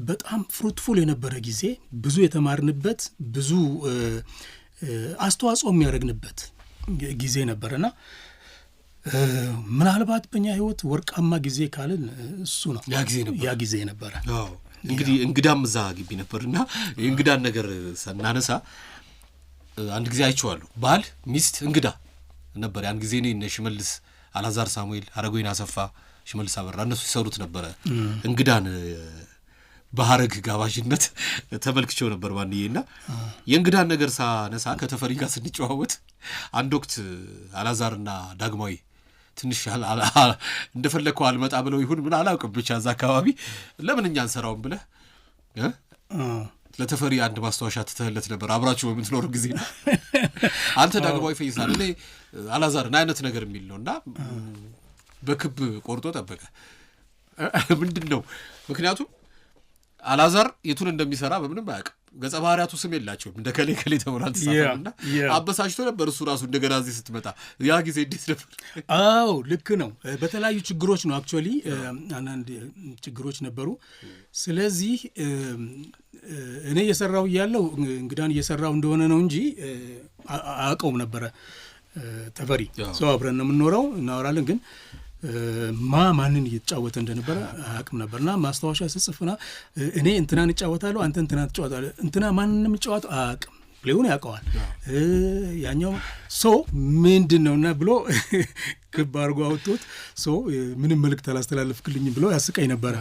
በጣም ፍሩትፉል የነበረ ጊዜ፣ ብዙ የተማርንበት፣ ብዙ አስተዋጽኦ የሚያደርግንበት ጊዜ ነበርና ምናልባት በእኛ ህይወት ወርቃማ ጊዜ ካልን እሱ ነው፣ ያ ጊዜ ነበረ። እንግዲህ እንግዳም እዛ ግቢ ነበርና የእንግዳን ነገር ስናነሳ አንድ ጊዜ አይቼዋለሁ። ባል ሚስት እንግዳ ነበር። ያን ጊዜ እነ ሽመልስ አላዛር ሳሙኤል፣ አረጋዊን አሰፋ፣ ሽመልስ አበራ እነሱ ሲሰሩት ነበረ እንግዳን በሐረግ ጋባዥነት ተመልክቼው ነበር ማንዬና የእንግዳን ነገር ሳነሳ ከተፈሪ ጋር ስንጨዋወት አንድ ወቅት አላዛርና ዳግማዊ ትንሽ እንደፈለግከው አልመጣ ብለው ይሁን ምን አላውቅም፣ ብቻ እዛ አካባቢ ለምን እኛ እንሰራውን ብለህ ለተፈሪ አንድ ማስታወሻ ትተህለት ነበር አብራችሁ በምትኖር ጊዜ ነው። አንተ ዳግማዊ ፈይሳል እኔ አላዛርን አይነት ነገር የሚል ነው እና በክብ ቆርጦ ጠበቀ። ምንድን ነው ምክንያቱም አላዛር የቱን እንደሚሰራ በምንም አያውቅም። ገጸ ባህሪያቱ ስም የላቸውም። እንደ ከሌ ተብሏል ተሳፈና አበሳጭቶ ነበር እሱ ራሱ እንደገና እዚህ ስትመጣ። ያ ጊዜ እንዴት ነበር? ልክ ነው። በተለያዩ ችግሮች ነው አክቹዋሊ አንዳንድ ችግሮች ነበሩ። ስለዚህ እኔ እየሰራው እያለው እንግዳን እየሰራው እንደሆነ ነው እንጂ አያውቀውም ነበረ ተፈሪ። ሰው አብረን ነው የምንኖረው፣ እናወራለን ግን ማንን እየተጫወተ እንደነበረ አያውቅም ነበርና ማስታወሻ ስጽፍና እኔ እንትናን እጫወታለሁ፣ አንተ እንትናን ትጫወታለህ፣ እንትና ማንንም እጫወት አያውቅም፣ ፕሌውን ያውቀዋል፣ ያኛው ምንድን ነውና ብሎ ክብ አድርጎ አውጥቶት ምንም መልእክት አላስተላለፍክልኝ ብሎ ያስቀኝ ነበረ።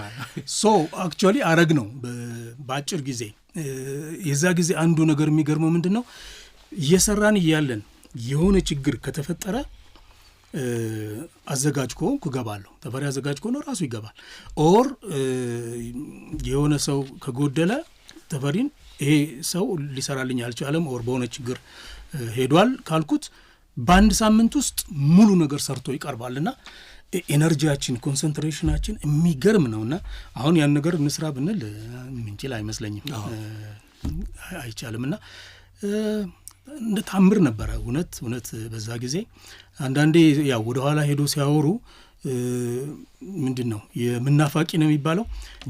አክቹዋሊ አረግ ነው በአጭር ጊዜ። የዛ ጊዜ አንዱ ነገር የሚገርመው ምንድን ነው እየሰራን እያለን የሆነ ችግር ከተፈጠረ አዘጋጅ ከሆንኩ እገባለሁ። ተፈሪ አዘጋጅ ከሆነ ራሱ ይገባል። ኦር የሆነ ሰው ከጎደለ ተፈሪን ይሄ ሰው ሊሰራልኝ አልቻለም ኦር በሆነ ችግር ሄዷል ካልኩት በአንድ ሳምንት ውስጥ ሙሉ ነገር ሰርቶ ይቀርባልና ኤነርጂያችን፣ ኮንሰንትሬሽናችን የሚገርም ነውና አሁን ያን ነገር እንስራ ብንል ምንችል አይመስለኝም፣ አይቻልምና እንደ ታምር ነበረ። እውነት በዛ ጊዜ አንዳንዴ ያው ወደ ኋላ ሄዶ ሲያወሩ ምንድን ነው የምናፋቂ ነው የሚባለው፣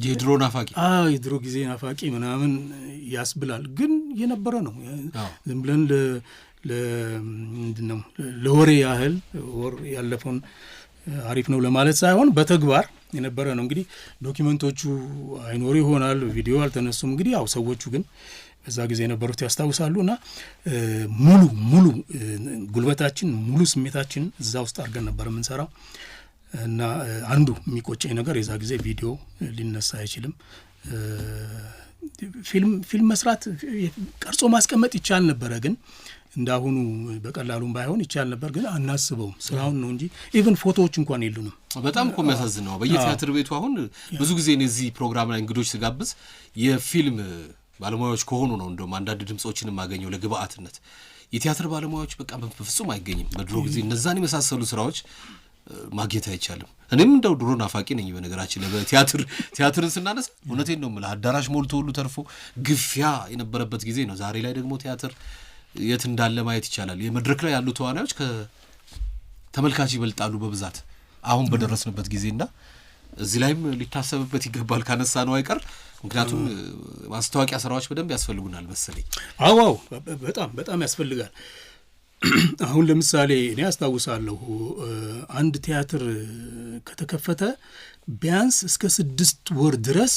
የድሮ ናፋቂ የድሮ ጊዜ ናፋቂ ምናምን ያስብላል። ግን የነበረ ነው። ዝም ብለን ምንድን ነው ለወሬ ያህል ወር ያለፈውን አሪፍ ነው ለማለት ሳይሆን በተግባር የነበረ ነው። እንግዲህ ዶኪመንቶቹ አይኖሩ ይሆናል፣ ቪዲዮ አልተነሱም። እንግዲህ ያው ሰዎቹ ግን በዛ ጊዜ የነበሩት ያስታውሳሉ እና ሙሉ ጉልበታችን ሙሉ ስሜታችን እዛ ውስጥ አድርገን ነበር የምንሰራው እና አንዱ የሚቆጨኝ ነገር የዛ ጊዜ ቪዲዮ ሊነሳ አይችልም። ፊልም መስራት ቀርጾ ማስቀመጥ ይቻል ነበረ ግን እንዳሁኑ በቀላሉም ባይሆን ይቻል ነበር ግን አናስበውም ስራውን ነው እንጂ ኢቭን ፎቶዎች እንኳን የሉንም። በጣም እኮ የሚያሳዝን ነው። በየቲያትር ቤቱ አሁን ብዙ ጊዜ እነዚህ ፕሮግራም ላይ እንግዶች ስጋብዝ የፊልም ባለሙያዎች ከሆኑ ነው እንደውም አንዳንድ ድምጾችን ማገኘው ለግብአትነት። የቲያትር ባለሙያዎች በቃ በፍጹም አይገኝም። በድሮ ጊዜ እነዛን የመሳሰሉ ስራዎች ማግኘት አይቻልም። እኔም እንደው ድሮ ናፋቂ ነኝ በነገራችን ቲያትርን ስናነሳ እውነቴን ነው የምልህ አዳራሽ ሞልቶ ሁሉ ተርፎ ግፊያ የነበረበት ጊዜ ነው። ዛሬ ላይ ደግሞ ቲያትር የት እንዳለ ማየት ይቻላል። የመድረክ ላይ ያሉ ተዋናዮች ከተመልካች ይበልጣሉ በብዛት አሁን በደረስንበት ጊዜና እዚህ ላይም ሊታሰብበት ይገባል ካነሳ ነው አይቀር። ምክንያቱም ማስታወቂያ ስራዎች በደንብ ያስፈልጉናል መሰለኝ። አዎ በጣም ያስፈልጋል። አሁን ለምሳሌ እኔ አስታውሳለሁ አንድ ቲያትር ከተከፈተ ቢያንስ እስከ 6 ወር ድረስ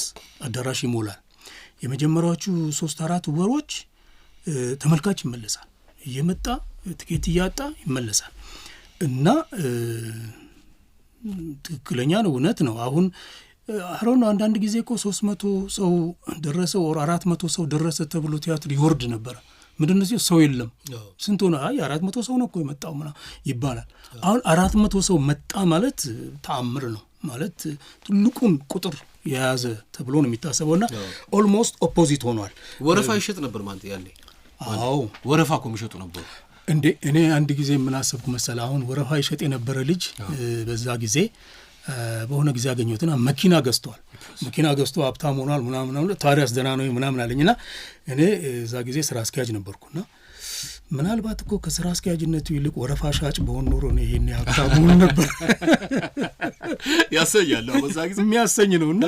አዳራሽ ይሞላል። የመጀመሪያዎቹ 3-4 ወሮች ተመልካች ይመለሳል፣ እየመጣ ትኬት እያጣ ይመለሳል እና ትክክለኛ ነው፣ እውነት ነው። አሁን አሁን አንዳንድ ጊዜ እኮ 300 ሰው ደረሰ ወር 400 ሰው ደረሰ ተብሎ ቲያትር ይወርድ ነበር። ምንድነው ሰው የለም ስንት ሆነ? አይ 400 ሰው ነው እኮ የመጣው ምናምን ይባላል። አሁን 400 ሰው መጣ ማለት ተአምር ነው ማለት ትልቁን ቁጥር የያዘ ተብሎ ነው የሚታሰበውና ኦልሞስት ኦፖዚት ሆኗል። ወረፋ ይሸጥ ነበር ማለት ያለ። አዎ ወረፋ እኮ የሚሸጡ ነበር እንዴ። እኔ አንድ ጊዜ ምን አሰብኩ መሰለህ? አሁን ወረፋ ይሸጥ የነበረ ልጅ በዛ ጊዜ በሆነ ጊዜ አገኘሁትና መኪና ገዝቷል። መኪና ገዝቶ ሀብታም ሆኗል ምናምን ታዲያስ ደህና ነው ምናምን አለኝና እኔ እዛ ጊዜ ስራ አስኪያጅ ነበርኩና ምናልባት እኮ ከስራ አስኪያጅነቱ ይልቅ ወረፋ ሻጭ በሆን ኖሮ ነው ይሄን ሀብታም ሆኖ ነበር ያሰኛል። በዛ ጊዜ የሚያሰኝ ነውና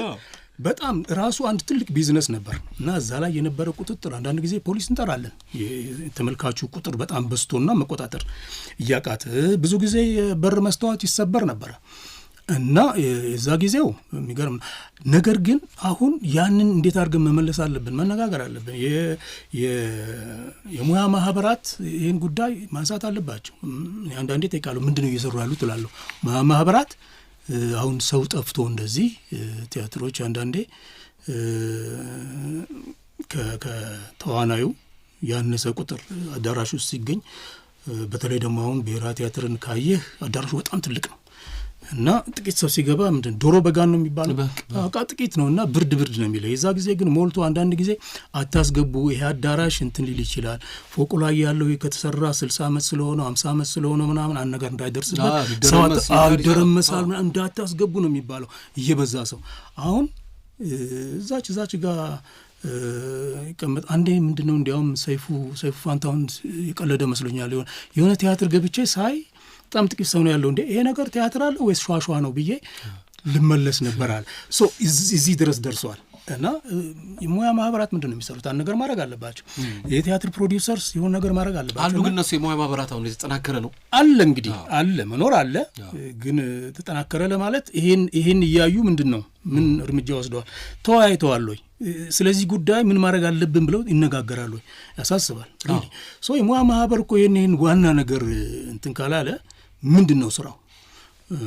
በጣም ራሱ አንድ ትልቅ ቢዝነስ ነበር እና እዛ ላይ የነበረ ቁጥጥር አንዳንድ ጊዜ ፖሊስ እንጠራለን። የተመልካቹ ቁጥር በጣም በዝቶና መቆጣጠር እያቃተ ብዙ ጊዜ በር መስታወት ይሰበር ነበር እና የዛ ጊዜው የሚገርም ነገር ግን አሁን ያንን እንዴት አድርገን መመለስ አለብን፣ መነጋገር አለብን። የሙያ ማህበራት ይህን ጉዳይ ማንሳት አለባቸው። አንዳንዴ ጠይቃለሁ ምንድነው እየሰሩ ያሉት እላለሁ። ማህበራት አሁን ሰው ጠፍቶ እንደዚህ ቲያትሮች አንዳንዴ ከተዋናዩ ያነሰ ቁጥር አዳራሽ ውስጥ ሲገኝ በተለይ ደግሞ አሁን ብሔራዊ ቲያትርን ካየህ አዳራሹ በጣም ትልቅ ነው እና ጥቂት ሰው ሲገባ ምንድን ዶሮ በጋን ነው የሚባለው በቃ ጥቂት ነው እና ብርድ ነው የሚለው። የዛ ጊዜ ግን ሞልቶ አንዳንድ ጊዜ አታስገቡ ይሄ አዳራሽ እንትን ሊል ይችላል ፎቁ ላይ ያለው ከተሰራ 60 ዓመት ስለሆነ 50 ዓመት ስለሆነ ምናምን አንድ ነገር እንዳይደርስበት ሰው ይደረመሳል እንዳታስገቡ ነው የሚባለው እየበዛ ሰው። አሁን እዛች ጋር ይቀመጥ አንዴ ምንድነው እንዲያውም ሰይፉ ፋንታውን የቀለደ መስሎኛል። የሆነ ቲያትር ገብቼ ሳይ በጣም ጥቂት ሰው ነው ያለው እንዴ ይሄ ነገር ቲያትር አለ ወይስ ሿሿ ነው ብዬ ልመለስ ነበር አለ። እዚህ ድረስ ደርሷል እና የሙያ ማህበራት ምንድነው የሚሰሩት? አንድ ነገር ማድረግ አለባቸው። የቲያትር ፕሮዲውሰርስ የሆነ ነገር ማድረግ አለባቸው። አሉ ግን እነሱ የሙያ ማህበራት አሁን የተጠናከረ ነው አለ እንግዲህ አለ መኖር አለ ግን ተጠናከረ ለማለት ይሄን እያዩ ምንድነው ምን እርምጃ ወስደዋል? ተወያይተዋል ወይ? ስለዚህ ጉዳይ ምን ማድረግ አለብን ብለው ይነጋገራሉ? ያሳስባል። የሙያ ማህበር እኮ ይሄን ዋና ነገር እንትን ካላለ ምንድነው ስራው?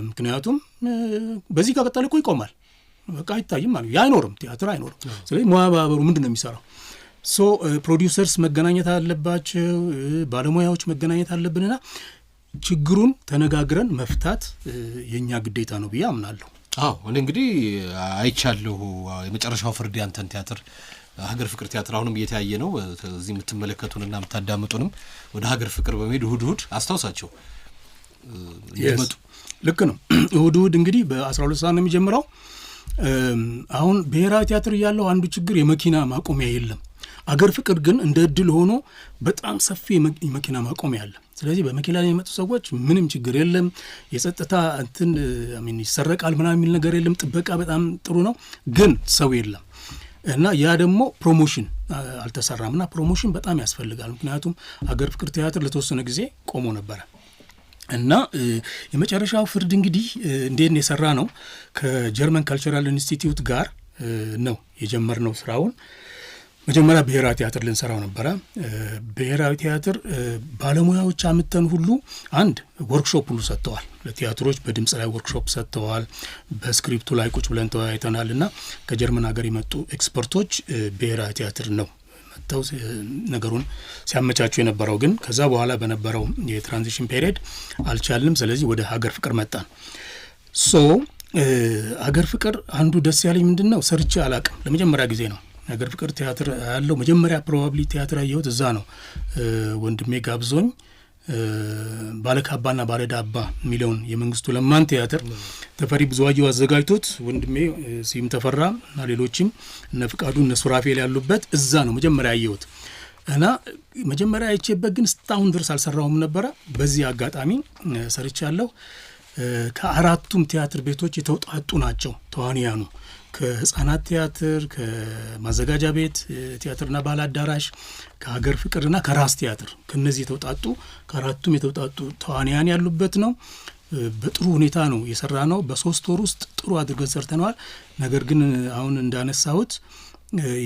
ምክንያቱም በዚህ ከቀጠለ እኮ ይቆማል። በቃ አይታይም ማለት አይኖርም፣ ቲያትር አይኖርም። ስለዚህ ሙያ ማህበሩ ምንድነው የሚሰራው? ፕሮዲውሰርስ መገናኘት አለባቸው፣ ባለሙያዎች መገናኘት አለብንና ችግሩን ተነጋግረን መፍታት የኛ ግዴታ ነው ብዬ አምናለሁ። አዎ እኔ እንግዲህ አይቻለሁ የመጨረሻው ፍርድ ያንተን ቲያትር ሀገር ፍቅር ቲያትር አሁንም እየተያየ ነው። እዚህ የምትመለከቱንና የምታዳምጡንም ወደ ሀገር ፍቅር በመሄድ እሁድ አስታውሳቸው ይመጡ። ልክ ነው። እሁድ እንግዲህ በ12 ሰዓት ነው የሚጀምረው። አሁን ብሔራዊ ቲያትር ያለው አንዱ ችግር የመኪና ማቆሚያ የለም። አገር ፍቅር ግን እንደ እድል ሆኖ በጣም ሰፊ የመኪና ማቆሚያ አለ። ስለዚህ በመኪና ላይ የመጡ ሰዎች ምንም ችግር የለም። የጸጥታ እንትን ይሰረቃል ምናምን የሚል ነገር የለም። ጥበቃ በጣም ጥሩ ነው፣ ግን ሰው የለም እና ያ ደግሞ ፕሮሞሽን አልተሰራም እና ፕሮሞሽን በጣም ያስፈልጋል። ምክንያቱም አገር ፍቅር ቲያትር ለተወሰነ ጊዜ ቆሞ ነበረ እና የመጨረሻው ፍርድ እንግዲህ እንዴት የሰራ ነው ከጀርመን ካልቸራል ኢንስቲትዩት ጋር ነው የጀመርነው ስራውን። መጀመሪያ ብሔራዊ ቲያትር ልንሰራው ነበረ። ብሔራዊ ቲያትር ባለሙያዎች አምተን ሁሉ አንድ ወርክሾፕ ሁሉ ሰጥተዋል። ለቲያትሮች በድምፅ ላይ ወርክሾፕ ሰጥተዋል። በስክሪፕቱ ላይ ቁጭ ብለን ተወያይተናል እና ከጀርመን ሀገር የመጡ ኤክስፐርቶች ብሔራዊ ቲያትር ነው መጥተው ነገሩን ሲያመቻቹ የነበረው። ግን ከዛ በኋላ በነበረው የትራንዚሽን ፔሪየድ አልቻልንም። ስለዚህ ወደ ሀገር ፍቅር መጣን። ሀገር ፍቅር አንዱ ደስ ያለኝ ምንድን ነው ሰርቼ አላቅም፣ ለመጀመሪያ ጊዜ ነው ሀገር ፍቅር ቲያትር ያለው። መጀመሪያ ፕሮባብሊ ቲያትር ያየሁት እዛ ነው። ወንድሜ ጋብዞኝ ባለካባና ባለዳባ የሚለውን የመንግስቱ ለማን ቲያትር ተፈሪ ብዙአየሁ አዘጋጅቶት ወንድሜ ሲም ተፈራ እና ሌሎችም እነ ፍቃዱ እነ ሱራፌል ያሉበት እዛ ነው መጀመሪያ ያየሁት እና መጀመሪያ አይቼበት ግን እስካሁን ድረስ አልሰራሁም ነበረ። በዚህ አጋጣሚ ሰርቻለሁ። ከአራቱም ቲያትር ቤቶች የተውጣጡ ናቸው ተዋንያኑ። ከህፃናት ቲያትር፣ ከማዘጋጃ ቤት ቲያትርና ባህል አዳራሽ፣ ከሀገር ፍቅርና ከራስ ቲያትር ከነዚህ የተውጣጡ ከአራቱም የተውጣጡ ተዋንያን ያሉበት ነው። በጥሩ ሁኔታ ነው የሰራ ነው። በ3 ወር ውስጥ ጥሩ አድርገን ሰርተነዋል። ነገር ግን አሁን እንዳነሳሁት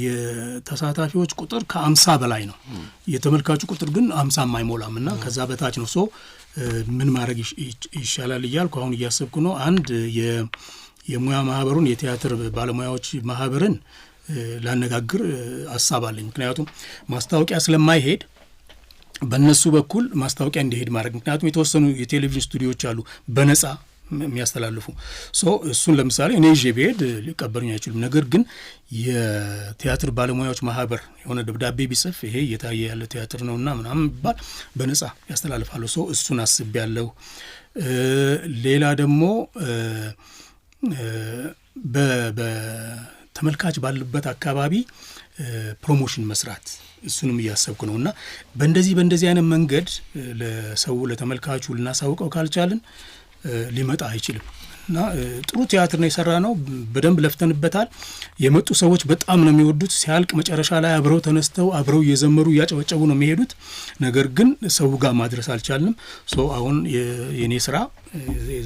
የተሳታፊዎች ቁጥር ከ50 በላይ ነው። የተመልካቹ ቁጥር ግን 50 አይሞላም እና ከዛ በታች ነው። ምን ማድረግ ይሻላል እያልኩ አሁን እያሰብኩ ነው። አንድ የሙያ ማህበሩን የቲያትር ባለሙያዎች ማህበርን ላነጋግር ሀሳብ አለኝ። ምክንያቱም ማስታወቂያ ስለማይሄድ በእነሱ በኩል ማስታወቂያ እንዲሄድ ማድረግ። ምክንያቱም የተወሰኑ የቴሌቪዥን ስቱዲዮዎች አሉ በነጻ የሚያስተላልፉ። እሱን ለምሳሌ እኔ ይዤ ብሄድ ሊቀበሉኝ አይችሉም። ነገር ግን የቲያትር ባለሙያዎች ማህበር የሆነ ደብዳቤ ቢጽፍ ይሄ እየታየ ያለ ቲያትር ነውና ምናምን ቢባል በነጻ ያስተላልፋሉ። እሱን አስቤያለሁ። ሌላ ደግሞ በተመልካች ባሉበት አካባቢ ፕሮሞሽን መስራት እሱንም እያሰብኩ ነው እና በእንደዚህ አይነት መንገድ ለሰው ለተመልካቹ ልናሳውቀው ካልቻልን ሊመጣ አይችልም እና ጥሩ ቲያትር ነው የሰራ ነው። በደንብ ለፍተንበታል። የመጡ ሰዎች በጣም ነው የሚወዱት። ሲያልቅ መጨረሻ ላይ አብረው ተነስተው አብረው እየዘመሩ እያጨበጨቡ ነው የሚሄዱት። ነገር ግን ሰው ጋር ማድረስ አልቻልንም። አሁን የኔ ስራ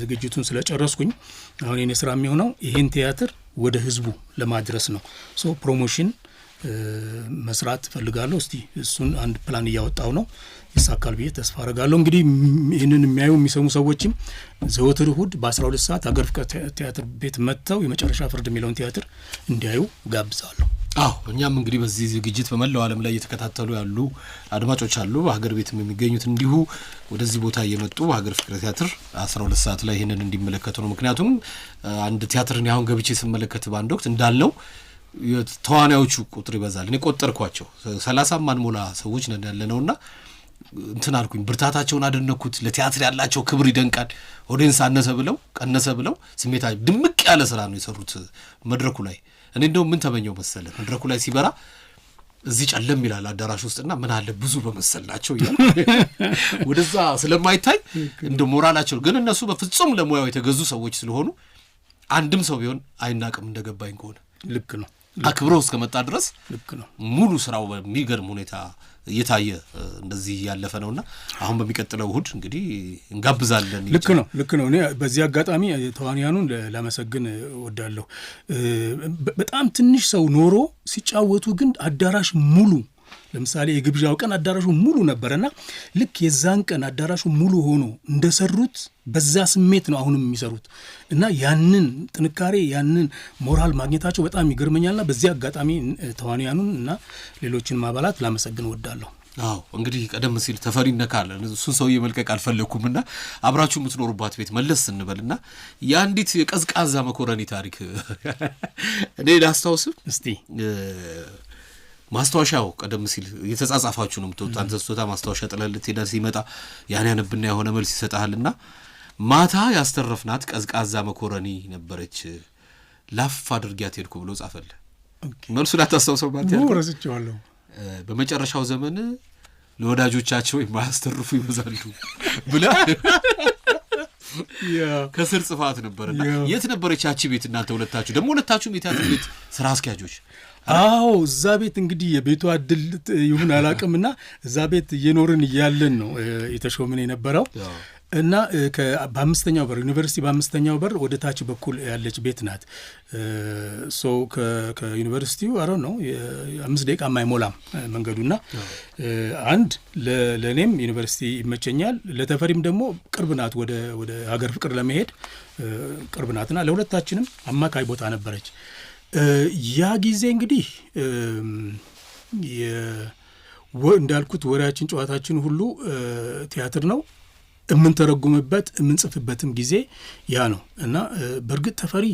ዝግጅቱን ስለጨረስኩኝ አሁን የኔ ስራ የሚሆነው ይሄን ቲያትር ወደ ህዝቡ ለማድረስ ነው። ፕሮሞሽን መስራት ፈልጋለሁ። እስቲ እሱን አንድ ፕላን እያወጣው ነው። ይሳካል ብዬ ተስፋ አረጋለሁ። እንግዲህ ይህንን የሚያዩ የሚሰሙ ሰዎችም ዘወትር እሁድ በ12 ሰዓት ሀገር ፍቅር ቲያትር ቤት መጥተው የመጨረሻ ፍርድ የሚለውን ቲያትር እንዲያዩ ጋብዛለሁ። እኛም እንግዲህ በዚህ ዝግጅት በመላው ዓለም ላይ እየተከታተሉ ያሉ አድማጮች አሉ። በሀገር ቤትም የሚገኙት እንዲሁ ወደዚህ ቦታ እየመጡ ሀገር ፍቅር ቲያትር 12 ሰዓት ላይ ይህንን እንዲመለከቱ ነው። ምክንያቱም አንድ ቲያትርን አሁን ገብቼ ስመለከት በአንድ ወቅት እንዳልነው ተዋናዮቹ ቁጥር ይበዛል። እኔ ቆጠርኳቸው 30 ማንሞላ ሰዎች ነን ያለነውና እንትን አልኩኝ። ብርታታቸውን አደነኩት። ለቲያትር ያላቸው ክብር ይደንቃል። ኦዲየንስ አነሰ ብለው ቀነሰ ብለው ስሜታቸው ድምቅ ያለ ስራ ነው የሰሩት መድረኩ ላይ። እኔ እንደው ምን ተመኘው መሰለ መድረኩ ላይ ሲበራ እዚህ ጨለም ይላል አዳራሽ ውስጥና ምን አለ ብዙ በመሰላቸው ይላል ወደዛ ስለማይታይ እንደ ሞራላቸው ግን እነሱ በፍጹም ለሙያው የተገዙ ሰዎች ስለሆኑ አንድም ሰው ቢሆን አይናቅም። እንደገባኝ ከሆነ ልክ ነው። አክብሮ እስከመጣ ድረስ ልክ ነው። ሙሉ ስራው በሚገርም ሁኔታ እየታየ እንደዚህ ያለፈ ነውና አሁን በሚቀጥለው እሁድ እንግዲህ እንጋብዛለን። ልክ ነው። እኔ በዚህ አጋጣሚ ተዋንያኑን ለማመሰግን እወዳለሁ። በጣም ትንሽ ሰው ኖሮ ሲጫወቱ ግን አዳራሽ ሙሉ፣ ለምሳሌ የግብዣው ቀን አዳራሹ ሙሉ ነበርና ልክ የዛን ቀን አዳራሹ ሙሉ ሆኖ እንደሰሩት በዛ ስሜት ነው አሁንም የሚሰሩት እና ያንን ጥንካሬ ያንን ሞራል ማግኘታቸው በጣም ይገርመኛልና በዚህ አጋጣሚ ተዋንያኑን እና ሌሎችንም አባላት ላመሰግን እወዳለሁ። እንግዲህ ቀደም ሲል ተፈሪ ነካለ እሱን ሰውዬ መልቀቅ አልፈለኩምና አብራችሁ የምትኖሩባት ቤት መለስ እንበልና የአንዲት የቀዝቃዛ መኮረኒ ታሪክ እኔ ላስታውስ እስቲ። ማስታወሻው ቀደም ሲል የተጻጻፋችሁ ነው የምትወጣ አንተ ስጦታ ማስታወሻ ጥለልት ሄዳ ሲመጣ ያን ያነብና የሆነ መልስ ይሰጣልና ማታ ያስተረፍናት ቀዝቃዛ መኮረኒ ነበረች ላፍ አድርጊያት ሄድኩ ብሎ ጻፈለ። መልሱን አታስታውሰው ማለት ያልኩ ረስቼዋለሁ። በመጨረሻው ዘመን ለወዳጆቻቸው የማያስተርፉ ይበዛሉ ብላ ከስር ጽፋት ነበርና የት ነበረች ያቺ ቤት? እናንተ ሁለታችሁ ደግሞ ሁለታችሁም የቲያትር ቤት ስራ አስኪያጆች። እዛ ቤት እንግዲህ የቤቱ አድል ይሁን አላቅምና እዛ ቤት እየኖርን እያለን ነው የተሾምን የነበረው እና በአምስተኛው በር ዩኒቨርሲቲ በአምስተኛው በር ወደ ታች በኩል ያለች ቤት ናት። ሶ ከዩኒቨርሲቲው አረ ነው 5 ደቂቃ የማይሞላም መንገዱና አንድ ለእኔም ዩኒቨርሲቲ ይመቸኛል፣ ለተፈሪም ደግሞ ቅርብ ናት። ወደ ሀገር ፍቅር ለመሄድ ቅርብ ናትና ለሁለታችንም አማካይ ቦታ ነበረች። ያ ጊዜ እንግዲህ እንዳልኩት ወሬያችን ጨዋታችን ሁሉ ቲያትር ነው። የምንተረጉምበት የምንጽፍበትም ጊዜ ያ ነው እና በእርግጥ ተፈሪ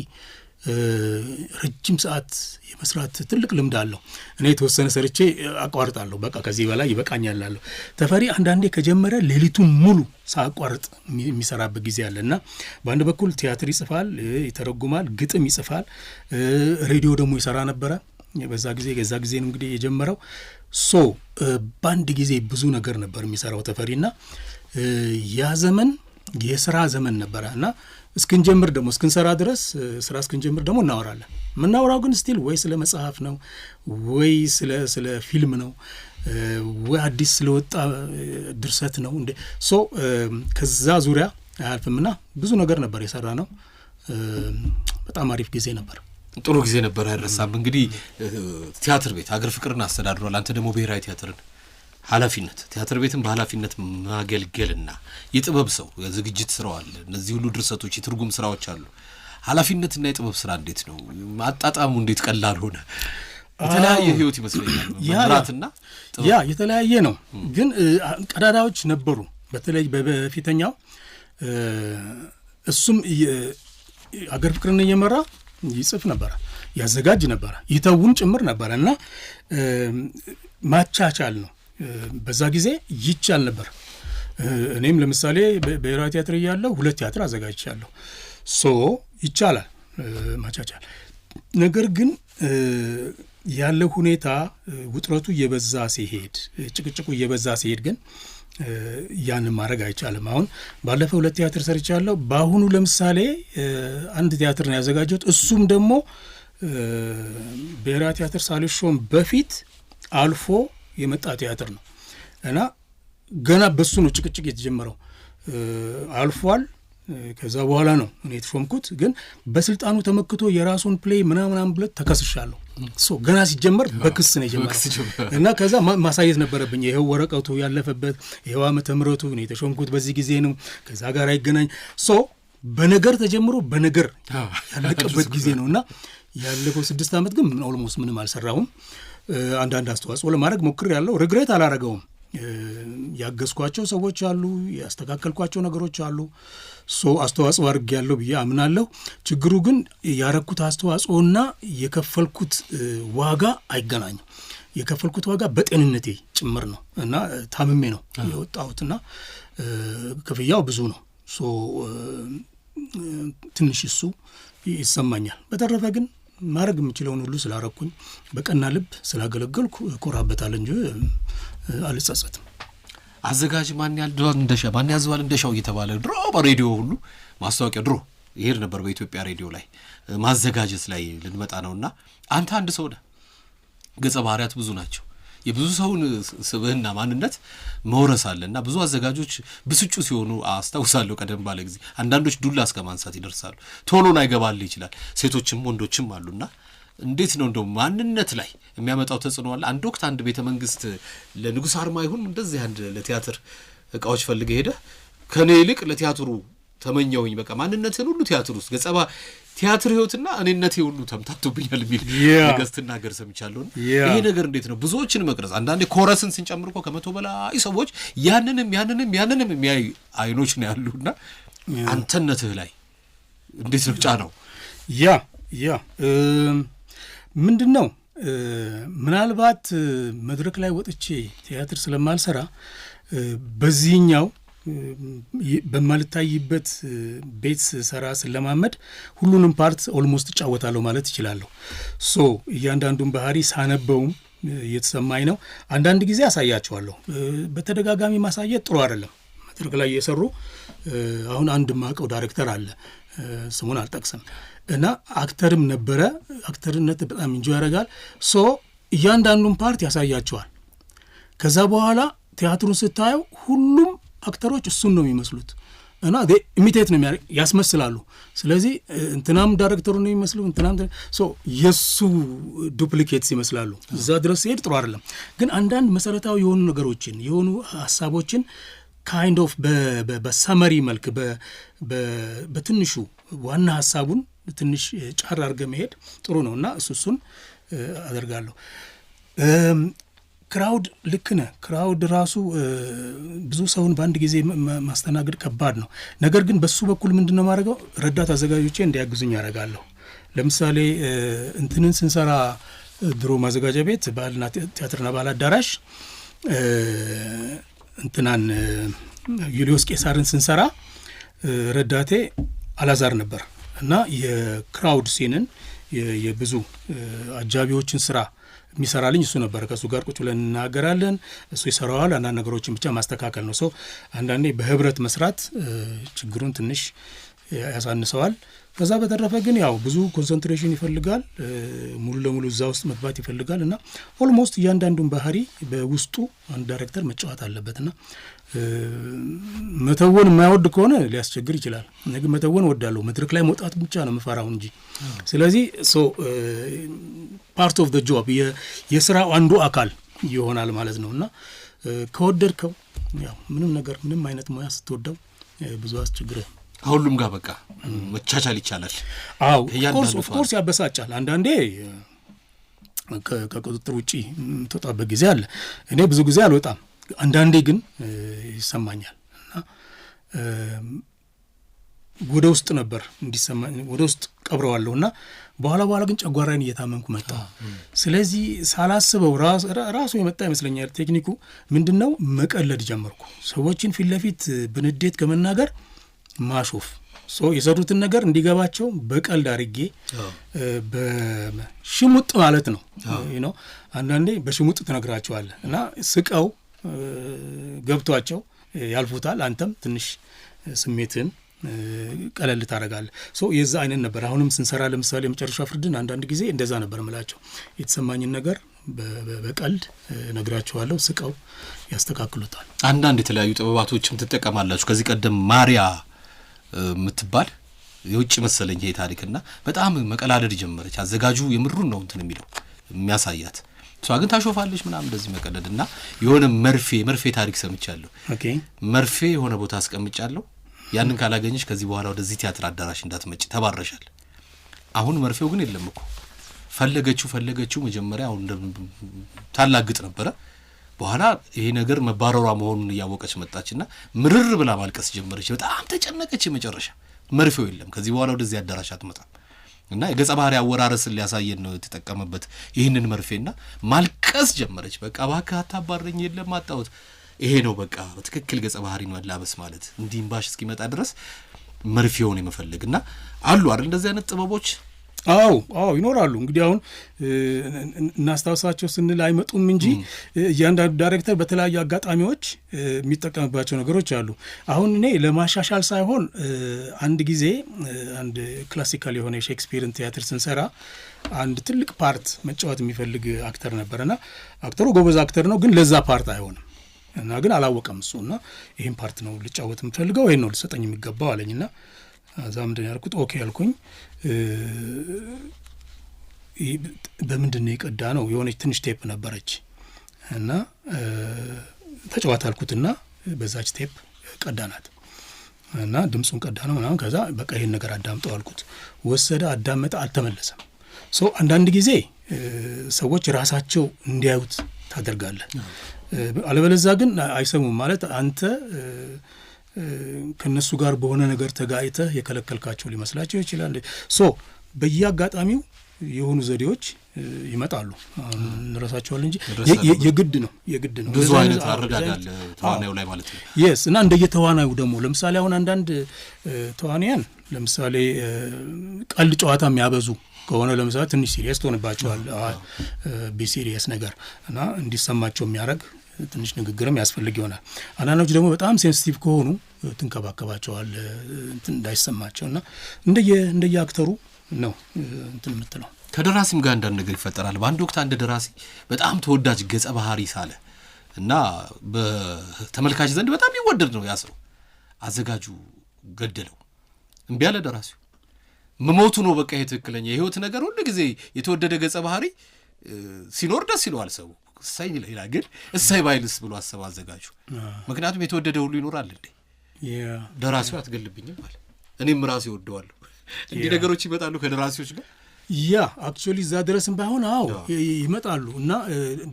ረጅም ሰዓት የመስራት ትልቅ ልምድ አለው። እኔ የተወሰነ ሰርቼ አቋርጣለሁ፣ በቃ ከዚህ በላይ ይበቃኛል አለሁ። ተፈሪ አንዳንዴ ከጀመረ ሌሊቱን ሙሉ ሳያቋርጥ የሚሰራበት ጊዜ አለ እና በአንድ በኩል ቲያትር ይጽፋል፣ ይተረጉማል፣ ግጥም ይጽፋል፣ ሬዲዮ ደግሞ ይሰራ ነበረ። በዛ ጊዜ ነው እንግዲህ የጀመረው። በአንድ ጊዜ ብዙ ነገር ነበር የሚሰራው ተፈሪና ያ ዘመን የስራ ዘመን ነበረ እና እስክንሰራ ድረስ ስራ እስክንጀምር ደግሞ እናወራለን። የምናወራው ግን ስቲል ወይ ስለ መጽሐፍ ነው ወይ ስለ ፊልም ነው ወይ አዲስ ስለወጣ ድርሰት ነው እንደ ከዛ ዙሪያ አያልፍምና ብዙ ነገር ነበር የሰራ ነው። በጣም አሪፍ ጊዜ ነበር። ጥሩ ጊዜ ነበር አይረሳም። እንግዲህ ቲያትር ቤት ሀገር ፍቅርን አስተዳድሯል። አንተ ደግሞ ብሔራዊ ቲያትርን ኃላፊነት ቲያትር ቤትን በኃላፊነት ማገልገልና የጥበብ ሰው የዝግጅት ስራው አለ። እነዚህ ሁሉ ድርሰቶች የትርጉም ስራዎች አሉ። ኃላፊነትና የጥበብ ስራ እንዴት ነው ማጣጣሙ? እንዴት ቀላል ሆነ? የተለያየ ህይወት ይመስለኛል መምራትና ያ የተለያየ ነው፣ ግን ቀዳዳዎች ነበሩ። በተለይ በፊተኛው እሱም ሀገር ፍቅርን እየመራ ይጽፍ ነበረ፣ ያዘጋጅ ነበረ፣ ይተውን ጭምር ነበረ እና ማቻቻል ነው። በዛ ጊዜ ይቻል ነበር። እኔም ለምሳሌ ብሔራዊ ቲያትር እያለሁ 2 ቲያትር አዘጋጅቻለሁ። ይቻላል ማቻቻል። ነገር ግን ያለው ሁኔታ ውጥረቱ እየበዛ ሲሄድ፣ ጭቅጭቁ እየበዛ ሲሄድ ግን ያን ማድረግ አይቻልም። አሁን ባለፈው 2 ቲያትር ሰርቻለሁ። በአሁኑ ለምሳሌ 1 ቲያትር ነው ያዘጋጀሁት። እሱም ደግሞ ብሔራዊ ቲያትር ሳልሾም በፊት አልፎ የመጣ ቲያትር ነው እና ገና በሱ ነው ጭቅጭቅ የተጀመረው። አልፏል። ከዛ በኋላ ነው እኔ የተሾምኩት። ግን በስልጣኑ ተመክቶ የራሱን ፕሌይ ምናምን ብለ ተከስሻለሁ። ገና ሲጀመር በክስ ነው የጀመረው እና ከዛ ማሳየት ነበረብኝ። ይሄው ወረቀቱ ያለፈበት ይሄው ዓመተ ምሕረቱ ነው የተሾምኩት በዚህ ጊዜ ነው፣ ከዛ ጋር አይገናኝ። በነገር ተጀምሮ በነገር ያለቀበት ጊዜ ነው እና ያለፈው 6 ዓመት ግን ኦልሞስት ምንም አልሰራሁም። አንዳንድ አስተዋጽኦ ለማድረግ ሞክር ያለው ሪግሬት አላረገውም። ያገዝኳቸው ሰዎች አሉ፣ ያስተካከልኳቸው ነገሮች አሉ። አስተዋጽኦ አድርግ ያለው ብዬ አምናለሁ። ችግሩ ግን ያረኩት አስተዋጽኦና የከፈልኩት ዋጋ አይገናኝም። የከፈልኩት ዋጋ በጤንነቴ ጭምር ነው እና ታምሜ ነው የወጣሁትና ክፍያው ብዙ ነው። ትንሽ እሱ ይሰማኛል። በተረፈ ግን ማድረግ የምችለውን ሁሉ ስላረኩኝ በቀና ልብ ስላገለገልኩ እኮራበታል እንጂ አልጸጸትም። አዘጋጅ ማን ያዘዋል እንደሻው እየተባለ ድሮ በሬዲዮ ሁሉ ማስታወቂያ ድሮ ይሄድ ነበር። በኢትዮጵያ ሬዲዮ ላይ ማዘጋጀት ላይ ልንመጣ ነውና አንተ አንድ ሰው ነህ። ገጸ ባህሪያት ብዙ ናቸው። የብዙ ሰውን ስብህና ማንነት መውረስ አለና ብዙ አዘጋጆች ብስጩ ሲሆኑ አስታውሳለሁ። ቀደም ባለ ጊዜ አንዳንዶች ዱላ እስከ ማንሳት ይደርሳሉ። ቶሎ ላይ ገባል ይችላል። ሴቶችም ወንዶችም አሉና እንዴት ነው እንደው ማንነት ላይ የሚያመጣው ተጽዕኖ አለ? አንድ ወቅት አንድ ቤተ መንግስት ለንጉስ አርማ ይሁን እንደዚህ አንድ ለቲያትር እቃዎች ፈልገ ሄደ ከኔ ይልቅ ለቲያትሩ ተመኘውኝ። በቃ ማንነትን ሁሉ ቲያትር ውስጥ ገጸባ ቲያትር ህይወትና እኔነቴ ሁሉ ተምታቶብኛል የሚል ነገስትና ገር ሰምቻለሁ። ይሄ ነገር እንዴት ነው ብዙዎችን መቅረጽ? አንዳንዴ ኮረስን ስንጨምር እኮ 100 በላይ ሰዎች ያንንም የሚያይ አይኖች ነው ያሉና አንተነትህ ላይ እንዴት ነው ጫናው? ያ ምንድነው? ምናልባት መድረክ ላይ ወጥቼ ቲያትር ስለማልሰራ በዚህኛው በማልታይበት ቤት ሰራ ስለማመድ ሁሉንም ፓርት ኦልሞስት እጫወታለሁ ማለት እችላለሁ። እያንዳንዱን ባህሪ ሳነበውም እየተሰማኝ ነው። አንዳንድ ጊዜ አሳያቸዋለሁ። በተደጋጋሚ ማሳየት ጥሩ አይደለም። መድረክ ላይ እየሰሩ አሁን አንድ ማቀው ዳይሬክተር አለ፣ ስሙን አልጠቅስም እና አክተርም ነበረ። አክተርነት በጣም እንጆ ያደርጋል። እያንዳንዱን ፓርት ያሳያቸዋል። ከዛ በኋላ ቲያትሩን ስታየው ሁሉም አክተሮች እሱን ነው የሚመስሉት እና ኢሚቴት ነው ያስመስላሉ። ስለዚህ እንትናም ዳይሬክተሩ ነው የሚመስለው እንትናም የሱ ዱፕሊኬትስ ይመስላሉ። እዛ ድረስ ሲሄድ ጥሩ አይደለም። ግን አንዳንድ መሰረታዊ የሆኑ ነገሮችን የሆኑ ሀሳቦችን ካይንድ ኦፍ በሰመሪ መልክ በትንሹ ዋና ሀሳቡን ትንሽ ጫር አድርገህ መሄድ ጥሩ ነው እና እሱን አደርጋለሁ። ክራውድ ልክ ነህ። ክራውድ ራሱ ብዙ ሰውን በአንድ ጊዜ ማስተናገድ ከባድ ነው። ነገር ግን በሱ በኩል ምንድን ነው ማድረገው? ረዳት አዘጋጆቼ እንዲያግዙኝ ያደርጋለሁ። ለምሳሌ እንትንን ስንሰራ ድሮ ማዘጋጃ ቤት ባህልና ቲያትርና ባህል አዳራሽ እንትናን ዩልዮስ ቄሳርን ስንሰራ ረዳቴ አላዛር ነበር እና የክራውድ ሲንን የብዙ አጃቢዎችን ስራ የሚሰራልኝ እሱ ነበር። ከእሱ ጋር ቁጭ ብለን እናገራለን፣ እሱ ይሰራዋል። አንዳንድ ነገሮችን ብቻ ማስተካከል ነው። ሰው አንዳንዴ በህብረት መስራት ችግሩን ትንሽ ያሳንሰዋል። ከዛ በተረፈ ግን ያው ብዙ ኮንሰንትሬሽን ይፈልጋል፣ ሙሉ ለሙሉ እዛ ውስጥ መግባት ይፈልጋል እና ኦልሞስት እያንዳንዱን ባህሪ በውስጡ አንድ ዳይሬክተር መጫወት አለበትና መተወን የማይወድ ከሆነ ሊያስቸግር ይችላል። ግን መተወን እወዳለሁ። መድረክ ላይ መውጣት ብቻ ነው የምፈራው እንጂ። ስለዚህ ፓርት ኦፍ ዘ ጆብ የስራው አንዱ አካል ይሆናል ማለት ነው እና ከወደድከው ያው ምንም አይነት ሙያ ስትወደው ብዙ አስቸግረህ ሁሉም ጋር በቃ መቻቻል ይቻላል። አዎ ኦፍ ኮርስ ያበሳጫል። አንዳንዴ ከቁጥጥር ውጪ ተጣበቅ ጊዜ አለ። እኔ ብዙ ጊዜ አልወጣም። አንዳንዴ ግን ይሰማኛል እና ወደ ውስጥ ነበር እንዲሰማኝ ወደ ውስጥ ቀብረዋለሁና በኋላ ግን ጨጓራዬን እየታመምኩ መጣ። ስለዚህ ሳላስበው ራሱ የመጣ ይመስለኛል። ቴክኒኩ ምንድነው? መቀለድ ጀመርኩ። ሰዎችን ፊት ለፊት በንዴት ከመናገር ማሾፍ የሰሩትን ነገር እንዲገባቸው በቀልድ አድርጌ በሽሙጥ ማለት ነው ነው አንዳንዴ በሽሙጥ ትነግራቸዋለህ እና ስቀው ገብቷቸው ያልፉታል። አንተም ትንሽ ስሜትን ቀለል ታደርጋለህ። የዛ አይነት ነበር። አሁንም ስንሰራ ለምሳሌ የመጨረሻ ፍርድን አንዳንድ ጊዜ እንደዛ ነበር ምላቸው። የተሰማኝን ነገር በቀልድ ነግራቸዋለሁ፣ ስቀው ያስተካክሉታል። አንዳንድ የተለያዩ ጥበባቶችም ትጠቀማላችሁ። ከዚህ ቀደም ማሪያ ምትባል የውጭ መሰለኝ ይሄ ታሪክና በጣም መቀላለድ ጀመረች። አዘጋጁ የምሩን ነው እንትን የሚለው የሚያሳያት፣ እሷ ግን ታሾፋለች ምናምን እንደዚህ መቀለድና የሆነ መርፌ ታሪክ ሰምቻለሁ። መርፌ የሆነ ቦታ አስቀምጫለሁ፣ ያንን ካላገኘሽ ከዚህ በኋላ ወደዚህ ቲያትር አዳራሽ እንዳትመጪ ተባረሻል። አሁን መርፌው ግን የለም እኮ ፈለገችው መጀመሪያ አሁን ታላግጥ ነበረ። በኋላ ይሄ ነገር መባረሯ መሆኑን ያወቀች መጣችና ምርር ብላ ማልቀስ ጀመረች። በጣም ተጨነቀች። መጨረሻ መርፌው የለም፣ ከዚህ በኋላ ወደዚህ አዳራሽ አትመጣም እና የገጸ ባህሪ አወራረስን ሊያሳየን ነው የተጠቀመበት ይህንን መርፌና ማልቀስ ጀመረች። በቃ እባክህ አታባረኝ፣ የለም አጣሁት። ይሄ ነው በቃ በትክክል ገጸ ባህሪን መላበስ ማለት እንዲህ እምባሽ እስኪመጣ ድረስ መርፌውን የመፈለግና አሉ አይደል እንደዚህ አይነት ጥበቦች። አዎ ይኖራሉ። እንግዲህ አሁን እናስታውሳቸው ስንል አይመጡም እንጂ እያንዳንዱ ዳይሬክተር በተለያዩ አጋጣሚዎች የሚጠቀምባቸው ነገሮች አሉ። አሁን እኔ ለማሻሻል ሳይሆን አንድ ጊዜ አንድ ክላሲካል የሆነ የሼክስፒርን ቲያትር ስንሰራ አንድ ትልቅ ፓርት መጫወት የሚፈልግ አክተር ነበርና አክተሩ ጎበዝ አክተር ነው፣ ግን ለዛ ፓርት አይሆንም እና ግን አላወቀም እሱ እና ይህን ፓርት ነው ልጫወት የምፈልገው፣ ይህን ነው ልሰጠኝ የሚገባው አለኝና እዛ ምንድን ያልኩት ኦኬ ያልኩኝ። በምንድን ነው የቀዳ ነው የሆነች ትንሽ ቴፕ ነበረች እና ተጫዋት አልኩትና በዛች ቴፕ ቀዳናት እና ድምፁን ቀዳ ነው ምናምን። ከዛ በቃ ይሄን ነገር አዳምጠው አልኩት። ወሰደ፣ አዳመጠ፣ አልተመለሰም። አንዳንድ ጊዜ ሰዎች ራሳቸው እንዲያዩት ታደርጋለህ። አለበለዚያ ግን አይሰሙም ማለት አንተ ከነሱ ጋር በሆነ ነገር ተጋይተህ የከለከልካቸው ሊመስላቸው ይችላል። በየአጋጣሚው የሆኑ ዘዴዎች ይመጣሉ። እንረሳቸዋለን እንጂ የግድ ነው ብዙ አይነት አረዳዳል ተዋናዩ ላይ ማለት ነው። yes እና እንደየተዋናዩ ደግሞ ለምሳሌ አሁን አንዳንድ ተዋናያን ለምሳሌ ቀልድ ጨዋታ የሚያበዙ ከሆነ ለምሳሌ ትንሽ ሲሪየስ ትሆንባቸዋል። ቢሲሪየስ ነገር እና እንዲሰማቸው የሚያደርግ ትንሽ ንግግርም ያስፈልግ ይሆናል። አንዳንዶች ደግሞ በጣም ሴንሲቲቭ ከሆኑ ትንከባከባቸዋል እንዳይሰማቸውና እንደየ አክተሩ ነው እንትን የምትለው። ከደራሲም ጋር አንዳንድ ነገር ይፈጠራል። በአንድ ወቅት አንድ ደራሲ በጣም ተወዳጅ ገጸ ባህሪ ሳለ እና በተመልካች ዘንድ በጣም ይወደድ ነው ያ ሰው። አዘጋጁ ገደለው። እምቢ አለ ደራሲው። መሞቱ ነው በቃ የትክክለኛ የህይወት ነገር። ሁሉ ጊዜ የተወደደ ገጸ ባህሪ ሲኖር ደስ ይለዋል ሰው። እሳይ ይላል፣ ግን እሳይ ባይልስ ብሎ አሰብ አዘጋጁ። ምክንያቱም የተወደደ ሁሉ ይኖራል እንዴ? ደራሲው አትገልብኝም አለ። እኔም ራሴ ወደዋለሁ። እንዲህ ነገሮች ይመጣሉ ከደራሲዎች ጋር። አክቹዋሊ እዛ ድረስም ባይሆን ይመጣሉ እና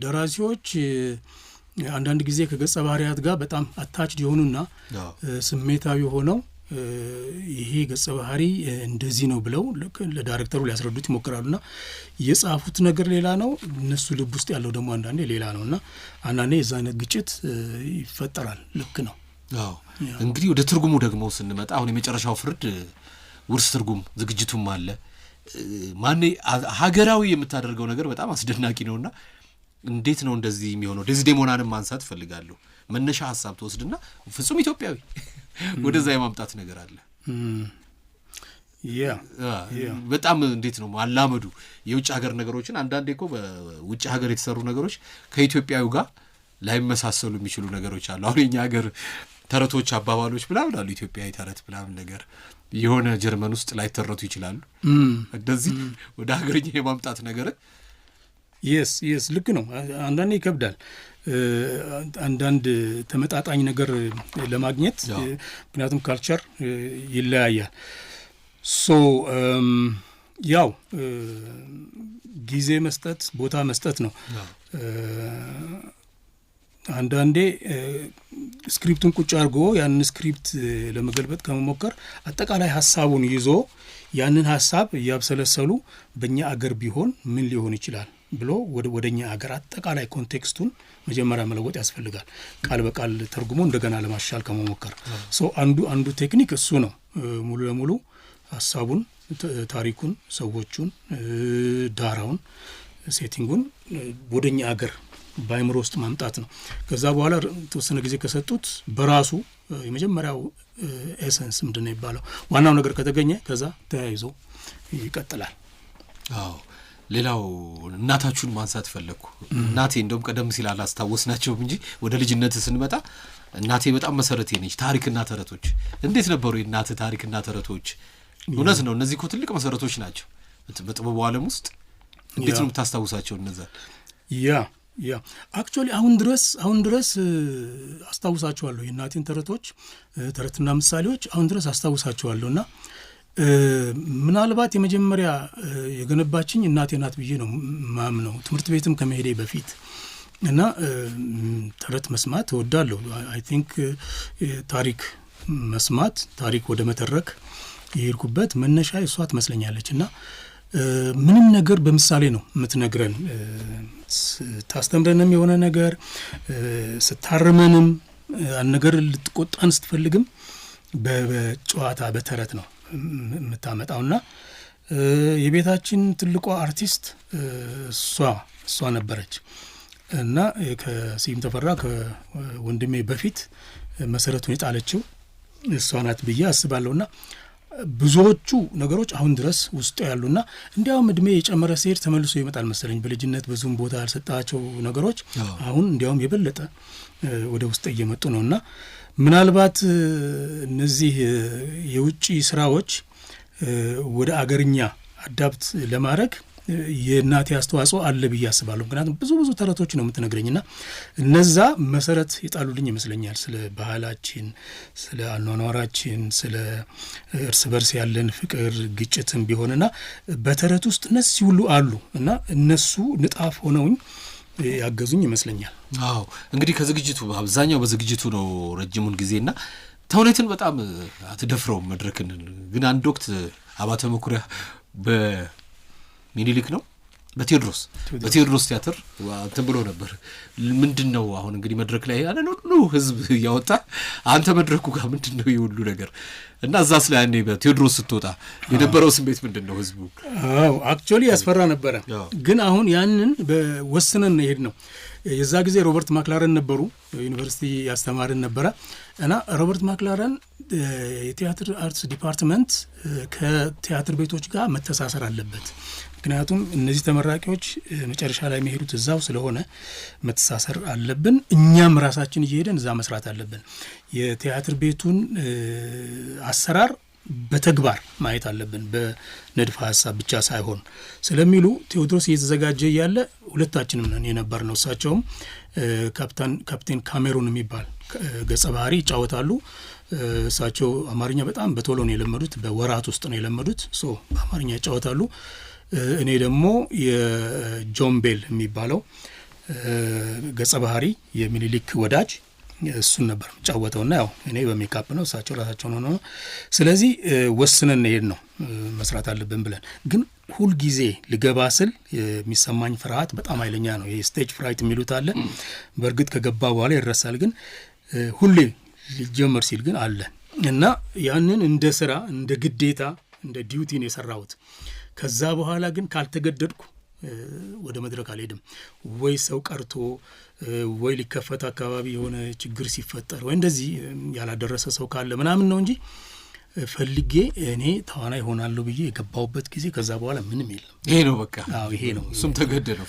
ደራሲዎች አንዳንድ ጊዜ ከገጸ ባህሪያት ጋር በጣም አታችድ የሆኑና ስሜታዊ ሆነው ይሄ ገጸ ባህሪ እንደዚህ ነው ብለው ለዳይሬክተሩ ሊያስረዱት ይሞክራሉና የጻፉት ነገር ሌላ ነው፣ እነሱ ልብ ውስጥ ያለው ደግሞ አንዳንዴ ሌላ ነውና አንዳንዴ የዛ አይነት ግጭት ይፈጠራል። ልክ ነው። እንግዲህ ወደ ትርጉሙ ደግሞ ስንመጣ አሁን የመጨረሻው ፍርድ ውርስ ትርጉም ዝግጅቱም አለ። ማን ሀገራዊ የምታደርገው ነገር በጣም አስደናቂ ነውና እንዴት ነው እንደዚህ የሚሆነው? ዴዝዴሞናንም ማንሳት እፈልጋለሁ። መነሻ ሀሳብ ተወስድና ፍጹም ኢትዮጵያዊ ወደዛ የማምጣት ነገር አለ። በጣም እንዴት ነው አላመዱ የውጭ ሀገር ነገሮችን። አንዳንዴ እኮ በውጭ ሀገር የተሰሩ ነገሮች ከኢትዮጵያዊ ጋር ላይመሳሰሉ የሚችሉ ነገሮች አሉ። አሁን የኛ ሀገር ተረቶች፣ አባባሎች ብላም አሉ። ኢትዮጵያዊ ተረት ብላም ነገር የሆነ ጀርመን ውስጥ ላይተረቱ ይችላሉ። እንደዚህ ወደ ሀገርኛ የማምጣት ነገር የስ ልክ ነው። አንዳንዴ ይከብዳል አንዳንድ ተመጣጣኝ ነገር ለማግኘት ምክንያቱም ካልቸር ይለያያል። ያው ጊዜ መስጠት ቦታ መስጠት ነው። አንዳንዴ ስክሪፕቱን ቁጭ አድርጎ ያንን ስክሪፕት ለመገልበጥ ከመሞከር አጠቃላይ ሀሳቡን ይዞ ያንን ሀሳብ እያብሰለሰሉ በእኛ አገር ቢሆን ምን ሊሆን ይችላል ብሎ ወደኛ አገር አጠቃላይ ኮንቴክስቱን መጀመሪያ መለወጥ ያስፈልጋል። ቃል በቃል ተርጉሞ እንደገና ለማሻል ከመሞከር አንዱ ቴክኒክ እሱ ነው። ሙሉ ለሙሉ ሀሳቡን፣ ታሪኩን፣ ሰዎቹን፣ ዳራውን፣ ሴቲንጉን ወደኛ አገር በአይምሮ ውስጥ ማምጣት ነው። ከዛ በኋላ ተወሰነ ጊዜ ከሰጡት በራሱ የመጀመሪያው ኤሰንስ ምንድነው ይባለው ዋናው ነገር ከተገኘ ከዛ ተያይዞ ይቀጥላል። ሌላው እናታችሁን ማንሳት ፈለግኩ። እናቴ እንደውም ቀደም ሲል አላስታወስናቸው እንጂ ወደ ልጅነት ስንመጣ እናቴ በጣም መሰረቴ ነች። ታሪክና ተረቶች እንዴት ነበሩ የእናት ታሪክና ተረቶች? እውነት ነው እነዚህ እኮ ትልቅ መሰረቶች ናቸው በጥበቡ ዓለም ውስጥ። እንዴት ነው የምታስታውሳቸው እነዛ? አክቹዋሊ አሁን ድረስ አስታውሳቸዋለሁ። የእናቴን ተረትና ምሳሌዎች አሁን ድረስ አስታውሳቸዋለሁና ምናልባት የመጀመሪያ የገነባችኝ እናቴ ናት ብዬ ነው ማምነው ትምህርት ቤትም ከመሄዴ በፊት እና ተረት መስማት እወዳለሁ። አይ ቲንክ ታሪክ መስማት ታሪክ ወደ መተረክ የሄድኩበት መነሻ እሷ ትመስለኛለች እና ምንም ነገር በምሳሌ ነው የምትነግረን። ታስተምረንም የሆነ ነገር ስታርመንም ነገር ልትቆጣን ስትፈልግም በጨዋታ በተረት ነው የምታመጣውና የቤታችን ትልቋ አርቲስት እሷ ነበረች እና ከስዩም ተፈራ ከወንድሜ በፊት መሰረቱን የጣለችው እሷ ናት ብዬ አስባለሁና ብዙዎቹ ነገሮች አሁን ድረስ ውስጡ ያሉና እንዲያውም እድሜ የጨመረ ሲሄድ ተመልሶ ይመጣል መሰለኝ። በልጅነት ብዙም ቦታ ያልሰጣቸው ነገሮች አሁን እንዲያውም የበለጠ ወደ ውስጥ እየመጡ ነውና ምናልባት እነዚህ የውጭ ስራዎች ወደ አገርኛ አዳፕት ለማድረግ የእናቴ አስተዋጽኦ አለ ብዬ አስባለሁ። ምክንያቱም ብዙ ተረቶች ነው የምትነግረኝና እነዛ መሰረት የጣሉልኝ ይመስለኛል። ስለ ባህላችን፣ ስለ አኗኗራችን፣ ስለ እርስ በርስ ያለን ፍቅር ግጭትም ቢሆንና በተረት ውስጥ እነዚህ ሁሉ አሉ እና እነሱ ንጣፍ ሆነውኝ ያገዙኝ ይመስለኛል። እንግዲህ ከዝግጅቱ አብዛኛው በዝግጅቱ ነው ረጅሙን ጊዜና ተውኔትን በጣም አትደፍረውም መድረክን። ግን አንድ ወቅት አባተ መኩሪያ በሚኒሊክ ነው በቴዎድሮስ ቲያትር እንትን ብሎ ነበር። ምንድነው አሁን እንግዲህ መድረክ ላይ ያለ ሁሉ ህዝብ ያወጣ አንተ መድረኩ ጋር ምንድነው ይሁሉ ነገር እና እዛስ ላይ ያኔ በቴዎድሮስ ስትወጣ የነበረው ስሜት ምንድነው? ህዝቡ አክቹዋሊ ያስፈራ ነበረ። ግን አሁን ያንን በወስነን ነው የሄድነው። የዛ ጊዜ ሮበርት ማክላረን ነበሩ፣ ዩኒቨርሲቲ ያስተማርን ነበረ እና ሮበርት ማክላረን የቲያትር አርትስ ዲፓርትመንት ከቲያትር ቤቶች ጋር መተሳሰር አለበት፣ ምክንያቱም እነዚህ ተመራቂዎች መጨረሻ ላይ የሚሄዱት እዛው ስለሆነ መተሳሰር አለብን። እኛም ራሳችን እየሄደን እዛ መስራት አለብን። የቲያትር ቤቱን አሰራር በተግባር ማየት አለብን፣ በንድፈ ሀሳብ ብቻ ሳይሆን ስለሚሉ ቴዎድሮስ እየተዘጋጀ እያለ ሁለታችንም ነን የነበር ነው። እሳቸውም ካፕቴን ካሜሩን የሚባል ገጸ ባህሪ ይጫወታሉ። እሳቸው አማርኛ በጣም በቶሎ ነው የለመዱት፣ በወራት ውስጥ ነው የለመዱት። በአማርኛ ይጫወታሉ። እኔ ደግሞ የጆን ቤል የሚባለው ገጸ ባህሪ የሚኒሊክ ወዳጅ እሱን ነበር የምጫወተውና ያው እኔ በሜካፕ ነው፣ እሳቸው ራሳቸው ነው። ስለዚህ ወስነን ሄድ ነው መስራት አለብን ብለን። ግን ሁልጊዜ ልገባ ስል የሚሰማኝ ፍርሃት በጣም ኃይለኛ ነው። ይሄ ስቴጅ ፍራይት የሚሉት አለ። በእርግጥ ከገባ በኋላ ይረሳል፣ ግን ሁሌ ሊጀመር ሲል ግን አለ እና ያንን እንደ ስራ እንደ ግዴታ እንደ ዲዩቲ ነው የሰራሁት። ከዛ በኋላ ግን ካልተገደድኩ ወደ መድረክ አልሄድም። ወይ ሰው ቀርቶ ወይ ሊከፈት አካባቢ የሆነ ችግር ሲፈጠር ወይ እንደዚህ ያላደረሰ ሰው ካለ ምናምን ነው እንጂ ፈልጌ እኔ ተዋናይ ሆናለሁ ብዬ የገባሁበት ጊዜ ከዛ በኋላ ምንም የለም። ይሄ ነው በቃ። አዎ ይሄ ነው። እሱም ተገደ ነው፣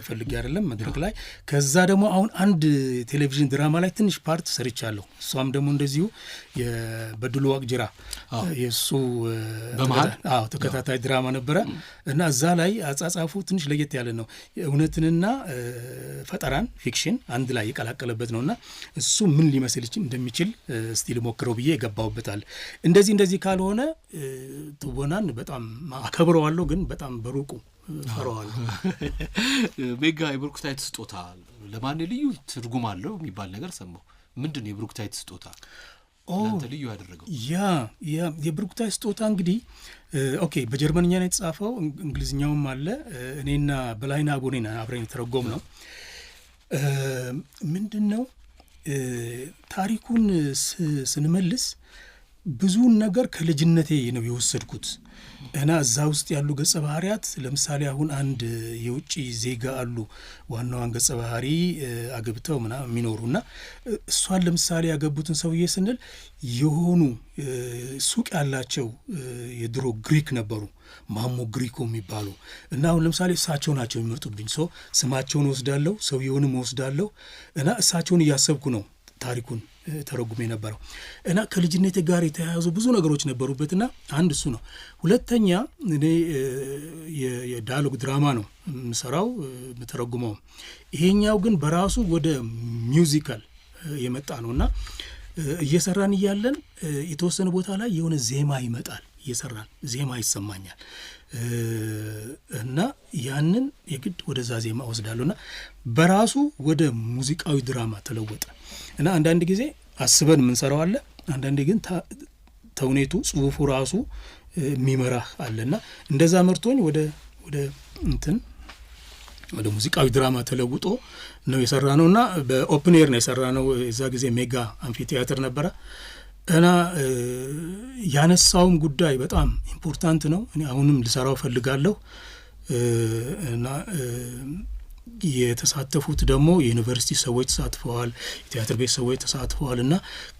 ፈልጌ አይደለም መድረክ ላይ። ከዛ ደግሞ አሁን አንድ ቴሌቪዥን ድራማ ላይ ትንሽ ፓርት ሰርቻለሁ። እሷም ደግሞ እንደዚሁ የበድሉ ዋቅጅራ የሱ ተከታታይ ድራማ ነበረ እና እዛ ላይ አጻጻፉ ትንሽ ለየት ያለ ነው። እውነትንና ፈጠራን ፊክሽን አንድ ላይ የቀላቀለበት ነውና እሱ ምን ሊመስል እንደሚችል እስቲ ልሞክረው ብዬ የገባሁበታል። እንደዚህ ካልሆነ ትወናን በጣም አከብረዋለሁ፣ ግን በጣም በሩቁ ፈረዋለሁ። ሜጋ የብሩክታይት ስጦታ ለማን ልዩ ትርጉም አለው የሚባል ነገር ሰማሁ። ምንድን ነው የብሩክታይት ስጦታ ለአንተ ልዩ ያደረገው? የብሩክታይት ስጦታ እንግዲህ ኦኬ በጀርመንኛ ነው የተጻፈው፣ እንግሊዝኛውም አለ። እኔና በላይና አቦኔና አብረን የተረጎም ነው። ምንድን ነው ታሪኩን ስንመልስ ብዙውን ነገር ከልጅነቴ ነው የወሰድኩት እና እዛ ውስጥ ያሉ ገጸ ባህሪያት ለምሳሌ አሁን አንድ የውጭ ዜጋ አሉ ዋናዋን ገጸ ባህሪ አገብተው ምናምን የሚኖሩና እሷን ለምሳሌ ያገቡትን ሰውዬ ስንል የሆኑ ሱቅ ያላቸው የድሮ ግሪክ ነበሩ፣ ማሞ ግሪኮ የሚባሉ እና አሁን ለምሳሌ እሳቸው ናቸው የሚመርጡብኝ። ስማቸውን ወስዳለሁ፣ ሰውየውንም ወስዳለሁ እና እሳቸውን እያሰብኩ ነው ታሪኩን ተረጉሜ ነበረው እና ከልጅነቴ ጋር የተያያዙ ብዙ ነገሮች ነበሩበትና አንድ እሱ ነው። ሁለተኛ እኔ የዳያሎግ ድራማ ነው የምሰራው የምተረጉመው። ይሄኛው ግን በራሱ ወደ ሚውዚካል የመጣ ነውና እየሰራን እያለን የተወሰነ ቦታ ላይ የሆነ ዜማ ይመጣል፣ እየሰራን ዜማ ይሰማኛል እና ያንን የግድ ወደዛ ዜማ ወስዳለሁና በራሱ ወደ ሙዚቃዊ ድራማ ተለወጠ እና አንዳንድ ጊዜ አስበን የምንሰራው አለ፣ አንዳንድ ግን ተውኔቱ ጽሁፉ ራሱ የሚመራህ አለና እንደዛ መርቶኝ ወደ ሙዚቃዊ ድራማ ተለውጦ ነው የሰራ ነውና በኦፕን ኤር ነው የሰራ ነው። የዛ ጊዜ ሜጋ አምፊ ቲያትር ነበረ እና ያነሳውም ጉዳይ በጣም ኢምፖርታንት ነው። እኔ አሁንም ልሰራው ፈልጋለሁ እና የተሳተፉት ደግሞ የዩኒቨርሲቲ ሰዎች ተሳትፈዋል፣ የቲያትር ቤት ሰዎች ተሳትፈዋል እና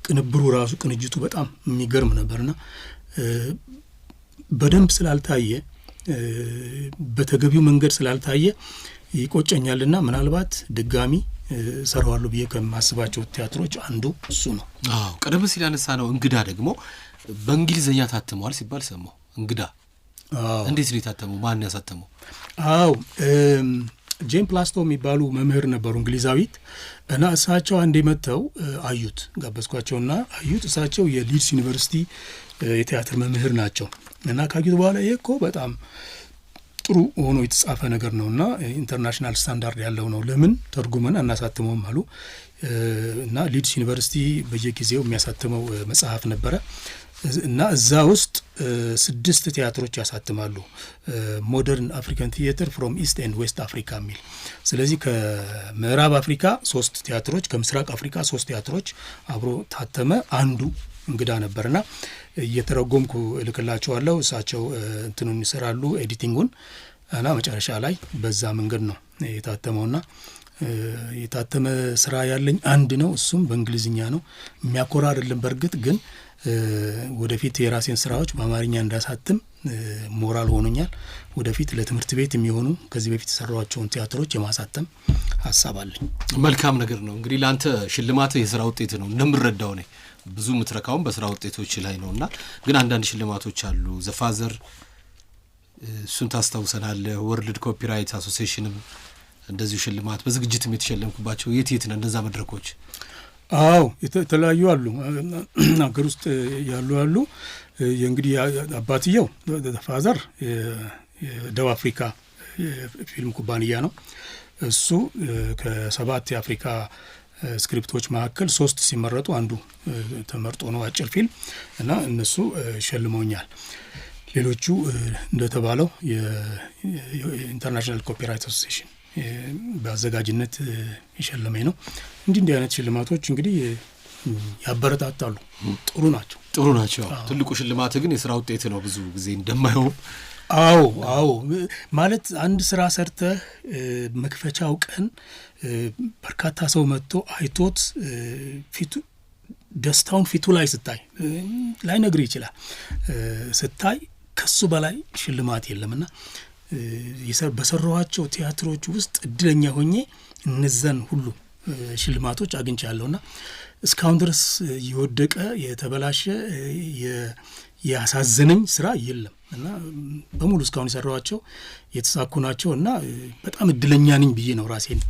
ቅንብሩ ራሱ ቅንጅቱ በጣም የሚገርም ነበርና በደንብ ስላልታየ በተገቢው መንገድ ስላልታየ ይቆጨኛልና ምናልባት ድጋሚ ሰራዋለሁ ብዬ ከማስባቸው ቲያትሮች አንዱ እሱ ነው። ቀደም ሲል ያነሳ ነው እንግዳ ደግሞ በእንግሊዝኛ ታትመዋል ሲባል ሰማሁ። እንግዳ እንዴት ነው የታተመው? ማን ያሳተመው? ጄን ፕላስቶ የሚባሉ መምህር ነበሩ እንግሊዛዊት እና እሳቸው አንዴ መጥተው አዩት፣ ጋበዝኳቸውና አዩት። እሳቸው የሊድስ ዩኒቨርሲቲ የቲያትር መምህር ናቸው እና ካዩት በኋላ ይሄ እኮ በጣም ጥሩ ሆኖ የተጻፈ ነገር ነውና ኢንተርናሽናል ስታንዳርድ ያለው ነው፣ ለምን ተርጉመን አናሳትመውም አሉ እና ሊድስ ዩኒቨርሲቲ በየጊዜው የሚያሳትመው መጽሐፍ ነበረ እና እዛ ውስጥ 6 ቲያትሮች ያሳትማሉ። ሞደርን አፍሪካን ቲያትር ፍሮም ኢስት ኤንድ ዌስት አፍሪካ የሚል። ስለዚህ ከምዕራብ አፍሪካ 3 ቲያትሮች፣ ከምስራቅ አፍሪካ 3 ቲያትሮች አብሮ ታተመ። አንዱ እንግዳ ነበርና እየተረጎምኩ እልክላቸዋለሁ። እሳቸው እንትኑን ይሰራሉ ኤዲቲንጉን እና መጨረሻ ላይ በዛ መንገድ ነው የታተመውና የታተመ ስራ ያለኝ አንድ ነው። እሱም በእንግሊዝኛ ነው። የሚያኮራ አይደለም በእርግጥ ግን ወደፊት የራሴን ስራዎች በአማርኛ እንዳሳትም ሞራል ሆኖኛል። ወደፊት ለትምህርት ቤት የሚሆኑ ከዚህ በፊት የሰራኋቸውን ቲያትሮች የማሳተም ሀሳብ አለኝ። መልካም ነገር ነው። እንግዲህ ለአንተ ሽልማት የስራ ውጤት ነው እንደምረዳው ነኝ። ብዙ ምትረካውን በስራ ውጤቶች ላይ ነውና ግን አንዳንድ ሽልማቶች አሉ። ዘፋዘር እሱን ታስታውሰናለህ። ወርልድ ኮፒራይት አሶሲዬሽንም እንደዚሁ ሽልማት በዝግጅትም የተሸለምኩባቸው የት ነው እንደዛ መድረኮች? አዎ የተለያዩ አሉ። ሀገር ውስጥ ያሉ እንግዲህ አባትየው ፋዘር የደቡብ አፍሪካ ፊልም ኩባንያ ነው። እሱ ከ7 የአፍሪካ ስክሪፕቶች መካከል 3 ሲመረጡ አንዱ ተመርጦ ነው አጭር ፊልም እና እነሱ ሸልመውኛል። ሌሎቹ እንደተባለው የኢንተርናሽናል ኮፒራይት አሶሲዬሽን በአዘጋጅነት የሸለመኝ ነው። እንዲህ አይነት ሽልማቶች እንግዲህ ያበረታታሉ። ጥሩ ናቸው። ትልቁ ሽልማት ግን የስራ ውጤት ነው ብዙ ጊዜ እንደማየው። አዎ ማለት አንድ ስራ ሰርተህ መክፈቻው ቀን በርካታ ሰው መጥቶ አይቶት ፊቱ ደስታውን ፊቱ ላይ ስታይ ላይ ነግር ይችላል ስታይ ከሱ በላይ ሽልማት የለምና በሰራኋቸው ቲያትሮች ውስጥ እድለኛ ሆኜ እነዛን ሁሉ ሽልማቶች አግኝቻለሁና እስካሁን ድረስ የወደቀ የተበላሸ ያሳዘነኝ ስራ የለም እና በሙሉ እስካሁን የሰራኋቸው የተሳኩ ናቸው እና በጣም እድለኛ ነኝ ብዬ ነው ራሴን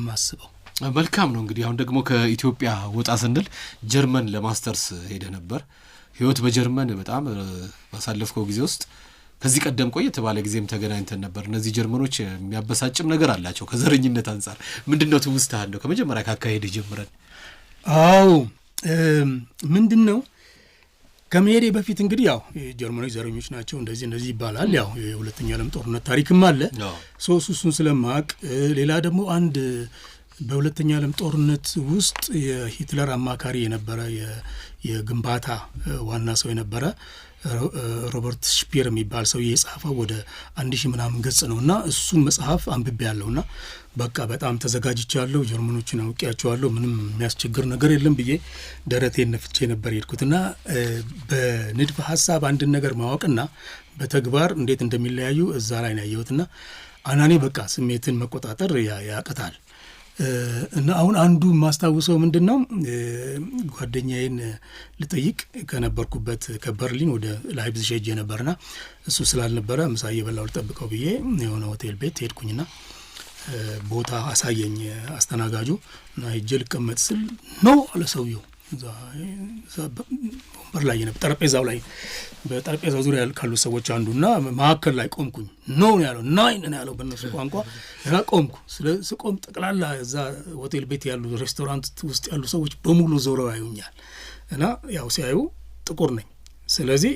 ማስበው። መልካም ነው። እንግዲህ አሁን ደግሞ ከኢትዮጵያ ወጣ ስንል ጀርመን ለማስተርስ ሄደ ነበር። ህይወት በጀርመን በጣም ባሳለፍከው ጊዜ ውስጥ ከዚህ ቀደም ቆየት ባለ ጊዜም ተገናኝተን ነበር። እነዚህ ጀርመኖች የሚያበሳጭም ነገር አላቸው ከዘረኝነት አንፃር። ምንድነው ትውስታ አለው ከመጀመሪያ ካካሄደ ጀምረን? አዎ ምንድነው ከመሄዴ በፊት እንግዲህ ያው ጀርመኖች ዘረኞች ናቸው እንደዚህ ይባላል። ያው የሁለተኛ ዓለም ጦርነት ታሪክም አለ። እሱን ስለማቅ ሌላ ደግሞ አንድ በሁለተኛ ዓለም ጦርነት ውስጥ የሂትለር አማካሪ የነበረ የግንባታ ዋና ሰው የነበረ ሮበርት ሽፒር የሚባል ሰው የጻፈው ወደ 1000 ምናምን ገጽ ነውና እሱን መጽሐፍ አንብቤ ያለውና በቃ በጣም ተዘጋጅቻለሁ። ጀርመኖችን አውቄያቸዋለሁ። ምንም የሚያስቸግር ነገር የለም ብዬ ደረቴን ነፍቼ ነበር የሄድኩትና በንድፈ ሐሳብ አንድን ነገር ማወቅና በተግባር እንዴት እንደሚለያዩ እዛ ላይ ነው ያየሁትና አናኔ በቃ ስሜትን መቆጣጠር ያቅታል። እና አሁን አንዱ ማስታውሰው ምንድነው ጓደኛዬን ልጠይቅ ከነበርኩበት ከበርሊን ወደ ላይፕዚግ ሄጄ ነበርና እሱ ስላልነበረ ምሳ እየበላሁ ልጠብቀው ብዬ የሆነ ሆቴል ቤት ሄድኩኝና ቦታ አሳየኝ አስተናጋጁ እና ሄጄ ልቀመጥ ስል ኖ አለ ሰውየው። ወንበር ላይ ነበር ጠረጴዛው ላይ በጠረጴዛው ዙሪያ ካሉ ሰዎች አንዱና ማዕከል ላይ ቆምኩኝ። ኖ ያለው ናይን ነው ያለው በእነሱ ቋንቋ። ቆምኩ። ስቆም ጠቅላላ እዛ ሆቴል ቤት ያሉ ሬስቶራንት ውስጥ ያሉ ሰዎች በሙሉ ዞረው ያዩኛል እና ያው ሲያዩ ጥቁር ነኝ። ስለዚህ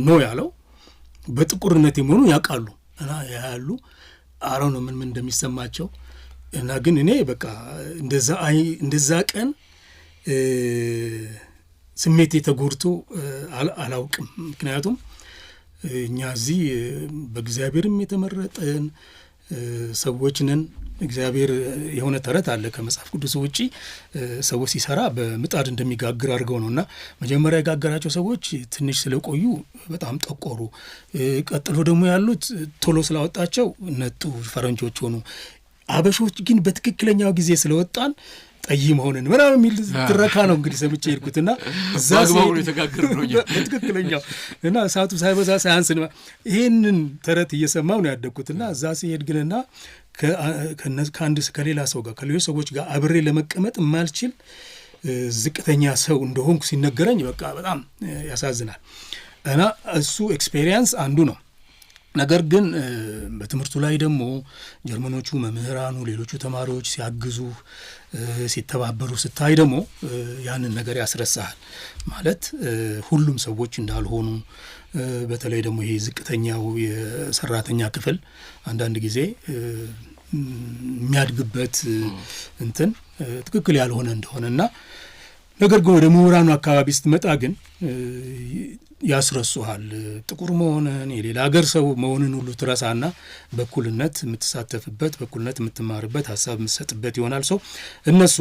ኖ ያለው በጥቁርነት የመሆኑ ያውቃሉ እና ያያሉ አረው ነው ምን እንደሚሰማቸው እና ግን እኔ በቃ እንደዛ ቀን ስሜቴ ተጎድቶ አላውቅም። ምክንያቱም እኛ እዚህ በእግዚአብሔርም የተመረጠን ሰዎች ነን። እግዚአብሔር የሆነ ተረት አለ ከመጽሐፍ ቅዱስ ውጪ ሰዎች ሲሰራ በምጣድ እንደሚጋግር አድርገው ነውና መጀመሪያ የጋገራቸው ሰዎች ትንሽ ስለቆዩ በጣም ጠቆሩ። ቀጥሎ ደግሞ ያሉት ቶሎ ስላወጣቸው ነጡ፣ ፈረንጆች ሆኑ። አበሾች ግን በትክክለኛው ጊዜ ስለወጣን ጠይ መሆንን ምናምን የሚል ትረካ ነው እንግዲህ ሰምቼ ሄድኩትና እዛ ባግባቡ የተጋገረ ነው በትክክለኛው እና እሳቱ ሳይበዛ ሳያንስ ይሄንን ተረት እየሰማው ነው ያደግኩትና እዛ ሲሄድ ግንና ከሌላ ሰው ጋር ከሌሎች ሰዎች ጋር አብሬ ለመቀመጥ የማልችል ዝቅተኛ ሰው እንደሆንኩ ሲነገረኝ በቃ በጣም ያሳዝናል። እና እሱ ኤክስፔሪየንስ አንዱ ነው። ነገር ግን በትምህርቱ ላይ ደግሞ ጀርመኖቹ መምህራኑ ሌሎቹ ተማሪዎች ሲያግዙ ሲተባበሩ ስታይ ደግሞ ያንን ነገር ያስረሳሃል። ማለት ሁሉም ሰዎች እንዳልሆኑ በተለይ ደግሞ ይሄ ዝቅተኛው የሰራተኛ ክፍል አንዳንድ ጊዜ የሚያድግበት እንትን ትክክል ያልሆነ እንደሆነና ነገር ግን ወደ ምሁራኑ አካባቢ ስትመጣ ግን ያስረሱሃል። ጥቁር መሆንን የሌላ ሀገር ሰው መሆንን ሁሉ ትረሳና በኩልነት የምትሳተፍበት በኩልነት የምትማርበት ሀሳብ የምትሰጥበት ይሆናል። ሰው እነሱ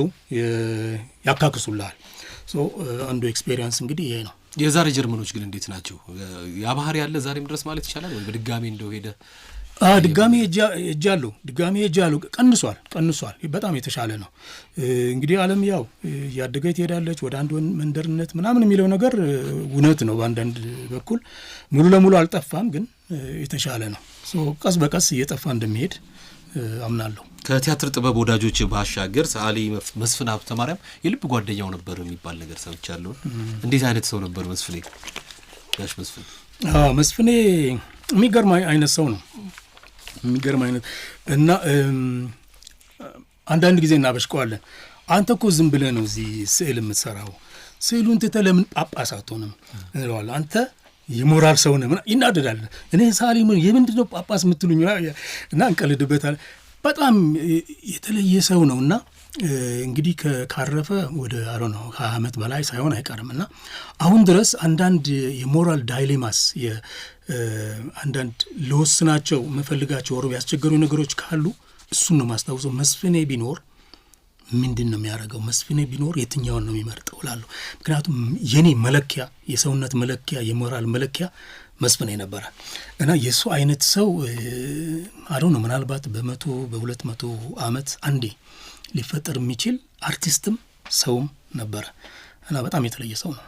ያካክሱልሃል። አንዱ ኤክስፔሪየንስ እንግዲህ ይሄ ነው። የዛሬ ጀርመኖች ግን እንዴት ናቸው? ያ ባህሪ ያለ ዛሬም ድረስ ማለት ይቻላል ወይ በድጋሚ እንደው ሄደ? ድጋሚ ሄጃለሁ። ቀንሷል። በጣም የተሻለ ነው። እንግዲህ ዓለም ያው እያደገ ትሄዳለች ወደ አንድ መንደርነት ምናምን የሚለው ነገር እውነት ነው። በአንዳንድ በኩል ሙሉ ለሙሉ አልጠፋም፣ ግን የተሻለ ነው። ቀስ በቀስ እየጠፋ እንደሚሄድ አምናለሁ። ከቲያትር ጥበብ ወዳጆች ባሻገር ሰዓሊ መስፍን ሀብተ ማርያም የልብ ጓደኛው ነበር የሚባል ነገር ሰምቻለሁ። እንዴት አይነት ሰው ነበር መስፍኔ? ጋሽ መስፍን መስፍኔ የሚገርም አይነት ሰው ነው። የሚገርም አይነት እና አንዳንድ ጊዜ እናበሽቀዋለን። አንተ እኮ ዝም ብለህ ነው እዚህ ስዕል የምትሰራው፣ ስዕሉን ትተህ ለምን ጳጳስ አትሆንም እንለዋለን። አንተ የሞራል ሰው ነህ ምናምን ይናደዳል። እኔ ሳሊ የምንድን ነው ጳጳስ የምትሉኝ? እና እንቀልድበታል። በጣም የተለየ ሰው ነው እና እንግዲህ ካረፈ ወደ 20 ዓመት በላይ ሳይሆን አይቀርም እና አሁን ድረስ አንዳንድ የሞራል ዳይሌማስ አንዳንድ ለወስናቸው መፈልጋቸው ወሮ ያስቸገሩ ነገሮች ካሉ እሱን ነው ማስታውሰው። መስፍኔ ቢኖር ምንድን ነው የሚያደርገው? መስፍኔ ቢኖር የትኛውን ነው የሚመርጠው እላለሁ። ምክንያቱም የኔ መለኪያ፣ የሰውነት መለኪያ፣ የሞራል መለኪያ መስፍኔ ነበረ እና የእሱ አይነት ሰው ነው ምናልባት በ200 ዓመት አንዴ ሊፈጠር የሚችል አርቲስትም ሰውም ነበረ እና በጣም የተለየ ሰው ነው።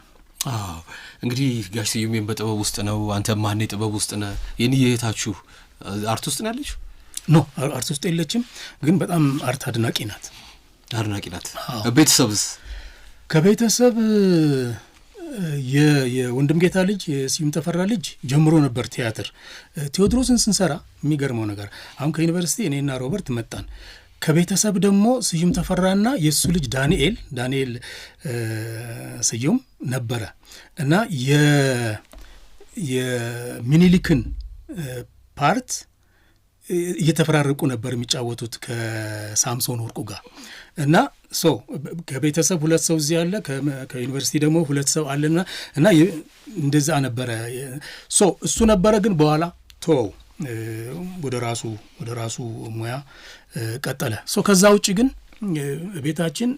እንግዲህ ጋሽ ስዩሜን በጥበብ ውስጥ ነው፣ አንተ ማን ጥበብ ውስጥ ነህ? የኒየታችሁ አርት ውስጥ ነው ያለችው? ኖ አርት ውስጥ የለችም፣ ግን በጣም አርት አድናቂ ናት። ቤተሰብስ? ከቤተሰብ የወንድም ጌታ ልጅ የስዩም ተፈራ ልጅ ጀምሮ ነበር ቲያትር። ቴዎድሮስን ስንሰራ የሚገርመው ነገር አሁን ከዩኒቨርሲቲ እኔና ሮበርት መጣን። ከቤተሰብ ደግሞ ስዩም ተፈራና የእሱ ልጅ ዳንኤል ስዩም ነበረ እና የሚኒሊክን ፓርት እየተፈራረቁ ነበር የሚጫወቱት ከሳምሶን ወርቁ ጋር እና ከቤተሰብ 2 ሰው እዚህ አለ፣ ከዩኒቨርሲቲ ደግሞ 2 ሰው አለና እና እንደዛ ነበረ። እሱ ነበረ፣ ግን በኋላ ተወው፣ ወደ ራሱ ሙያ ቀጠለ። ከዛ ውጭ ግን ቤታችን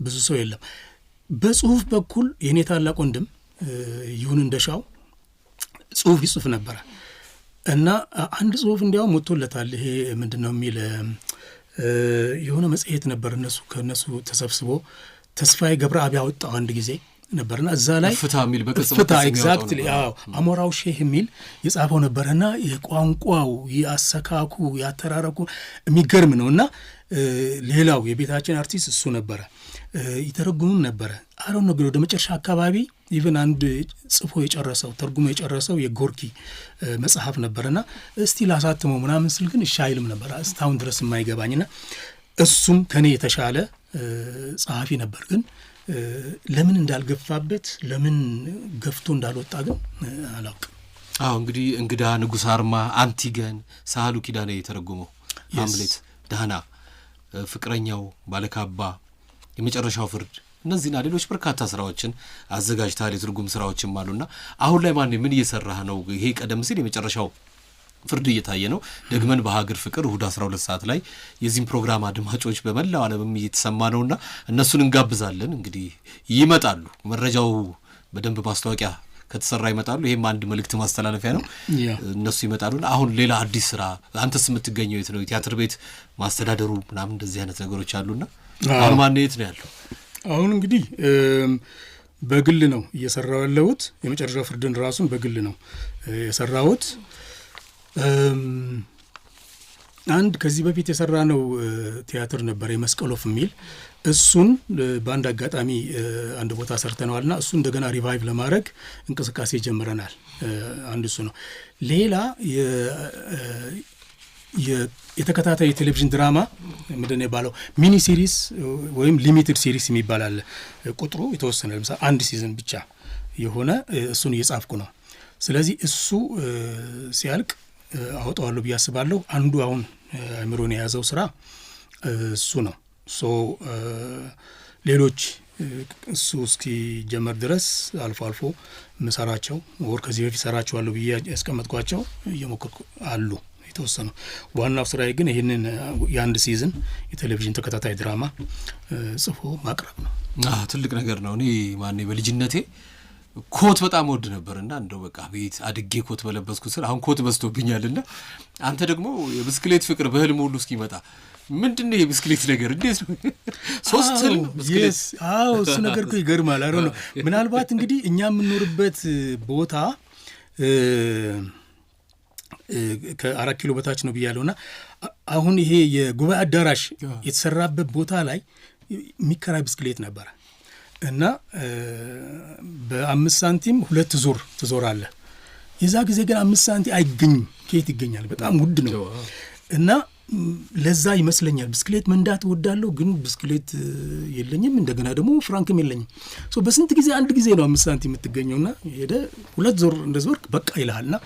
ብዙ ሰው የለም። በጽሁፍ በኩል የኔ ታላቅ ወንድም ይሁን እንደሻው ጽሁፍ ይጽፍ ነበረ እና አንድ ጽሁፍ እንዲያውም ወጥቶለታል። ይሄ ምንድነው የሚል የሆነ መጽሔት ነበር ከነሱ ተሰብስቦ ተስፋዬ ገብረአብ ያወጣው አንድ ጊዜ ነበርና እዛ ላይ ፍታ ኤግዛክትሊ አሞራው ሼህ የሚል የጻፈው ነበርና የቋንቋው ያሰካኩ ያተራረኩ የሚገርም ነውና ሌላው የቤታችን አርቲስት እሱ ነበረ። ይተረጉምም ነበረ። አሁን ነው ወደ መጨረሻ አካባቢ ኢቭን አንድ ጽፎ የጨረሰው ተርጉሞ የጨረሰው የጎርኪ መጽሐፍ ነበርና እስቲ ላሳትመው ምናምን ስል ግን እሺ አይልም ነበር እስካሁን ድረስ የማይገባኝና እሱም ከኔ የተሻለ ጸሐፊ ነበር። ግን ለምን እንዳልገፋበት ለምን ገፍቶ እንዳልወጣ ግን አላውቅም። እንግዲህ እንግዳ፣ ንጉሥ አርማ፣ አንቲገን፣ ሳህሉ ኪዳኔ የተረጎመው ሃምሌት፣ ዳህና፣ ፍቅረኛው፣ ባለካባ፣ የመጨረሻው ፍርድ፣ እነዚህና ሌሎች በርካታ ስራዎችን አዘጋጅተሃል። የትርጉም ስራዎችም አሉና አሁን ላይ ምን እየሰራህ ነው? ይሄ ቀደም ሲል የመጨረሻው ፍርድ እየታየ ነው። ደግመን በሀገር ፍቅር እሁድ 12 ሰዓት ላይ የዚህም ፕሮግራም አድማጮች በመላው ዓለምም እየተሰማ ነውና እነሱን እንጋብዛለን። እንግዲህ ይመጣሉ፣ መረጃው በደንብ ማስታወቂያ ከተሰራ ይመጣሉ። ይሄም አንድ መልእክት ማስተላለፊያ ነው። እነሱ ይመጣሉና አሁን ሌላ አዲስ ስራ አንተስ የምትገኘው የት ነው? ቲያትር ቤት ማስተዳደሩ ምናምን እንደዚህ አይነት ነገሮች አሉና አሁን ማን የት ነው ያለው? አሁን እንግዲህ በግል ነው እየሰራው ያለሁት። የመጨረሻው ፍርድን ራሱን በግል ነው የሰራሁት። አንድ ከዚህ በፊት የሰራ ነው ቲያትር ነበር የመስቀሎፍ የሚል እሱን በአንድ አጋጣሚ አንድ ቦታ ሰርተነዋልና እሱ እንደገና ሪቫይቭ ለማድረግ እንቅስቃሴ ጀምረናል። አንድ እሱ ነው። ሌላ የተከታታይ የቴሌቪዥን ድራማ ምንድነው የባለው ሚኒ ሲሪስ ወይም ሊሚትድ ሲሪስ የሚባል አለ። ቁጥሩ የተወሰነ ለምሳሌ 1 ሲዝን ብቻ የሆነ እሱን እየጻፍኩ ነው። ስለዚህ እሱ ሲያልቅ አወጣዋለሁ ብዬ አስባለሁ። አንዱ አሁን አእምሮን የያዘው ስራ እሱ ነው። ሌሎች እሱ እስኪጀመር ድረስ አልፎ አልፎ ምሰራቸው ወር ከዚህ በፊት ሰራቸዋለሁ ብዬ ያስቀመጥኳቸው እየሞከርኩ አሉ የተወሰኑ። ዋናው ስራዬ ግን ይህንን የአንድ ሲዝን የቴሌቪዥን ተከታታይ ድራማ ጽፎ ማቅረብ ነው። ትልቅ ነገር ነው። እኔ ማኔ በልጅነቴ ኮት በጣም ወድ ነበርና እንደው በቃ ቤት አድጌ ኮት በለበስኩ ስር አሁን ኮት በዝቶብኛልና አንተ ደግሞ የብስክሌት ፍቅር በህልም ሁሉ እስኪመጣ ምንድነው የብስክሌት ነገር እንዴት ነው? ሶስት ብስክሌት እሱ ነገር እኮ ይገርማል። አረ ነው ምናልባት እንግዲህ እኛ የምንኖርበት ቦታ ከ4 ኪሎ በታች ነው ብያለሁና አሁን ይሄ የጉባኤ አዳራሽ የተሰራበት ቦታ ላይ የሚከራይ ብስክሌት ነበር እና በ5 ሳንቲም 2 ዙር ትዞራለህ። የዛ ጊዜ ግን 5 ሳንቲም አይገኝም። ከየት ይገኛል? በጣም ውድ ነው። እና ለዛ ይመስለኛል ብስክሌት መንዳት እወዳለሁ፣ ግን ብስክሌት የለኝም። እንደገና ደግሞ ፍራንክም የለኝም። በስንት ጊዜ አንድ ጊዜ ነው 5 ሳንቲም የምትገኘውና ሄደ 2 ዙር እንደዞርክ በቃ ይልሃልና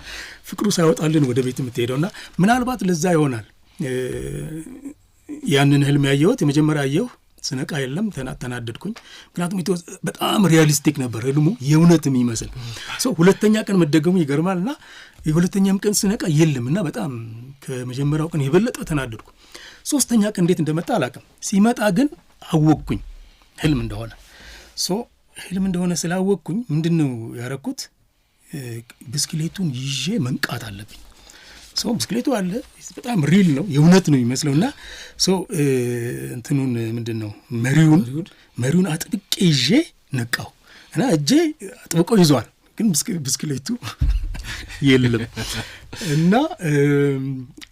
ፍቅሩ ሳይወጣልን ወደ ቤት የምትሄደውና ምናልባት ለዛ ይሆናል ያንን ህልም ያየሁት። የመጀመሪያ ያየሁ ስነቃ የለም ተናደድኩኝ። ምክንያቱም በጣም ሪያሊስቲክ ነበር ህልሙ፣ የእውነት የሚመስል ሁለተኛ ቀን መደገሙ ይገርማልና የሁለተኛም ቀን ስነቃ የለምና በጣም ከመጀመሪያው ቀን የበለጠ ተናደድኩ። ሶስተኛ ቀን እንዴት እንደመጣ አላውቅም። ሲመጣ ግን አወቅኩኝ ህልም እንደሆነ። ህልም እንደሆነ ስላወቅኩኝ ምንድነው ያረኩት? ብስክሌቱን ይዤ መንቃት አለብኝ። ብስክሌቱ አለ በጣም ሪል ነው፣ የእውነት ነው የሚመስለውና እንትኑን ምንድነው መሪውን አጥብቄ ይዤ ነቃው እና እጄ አጥብቆ ይዟል፣ ግን ብስክሌቱ የለም። እና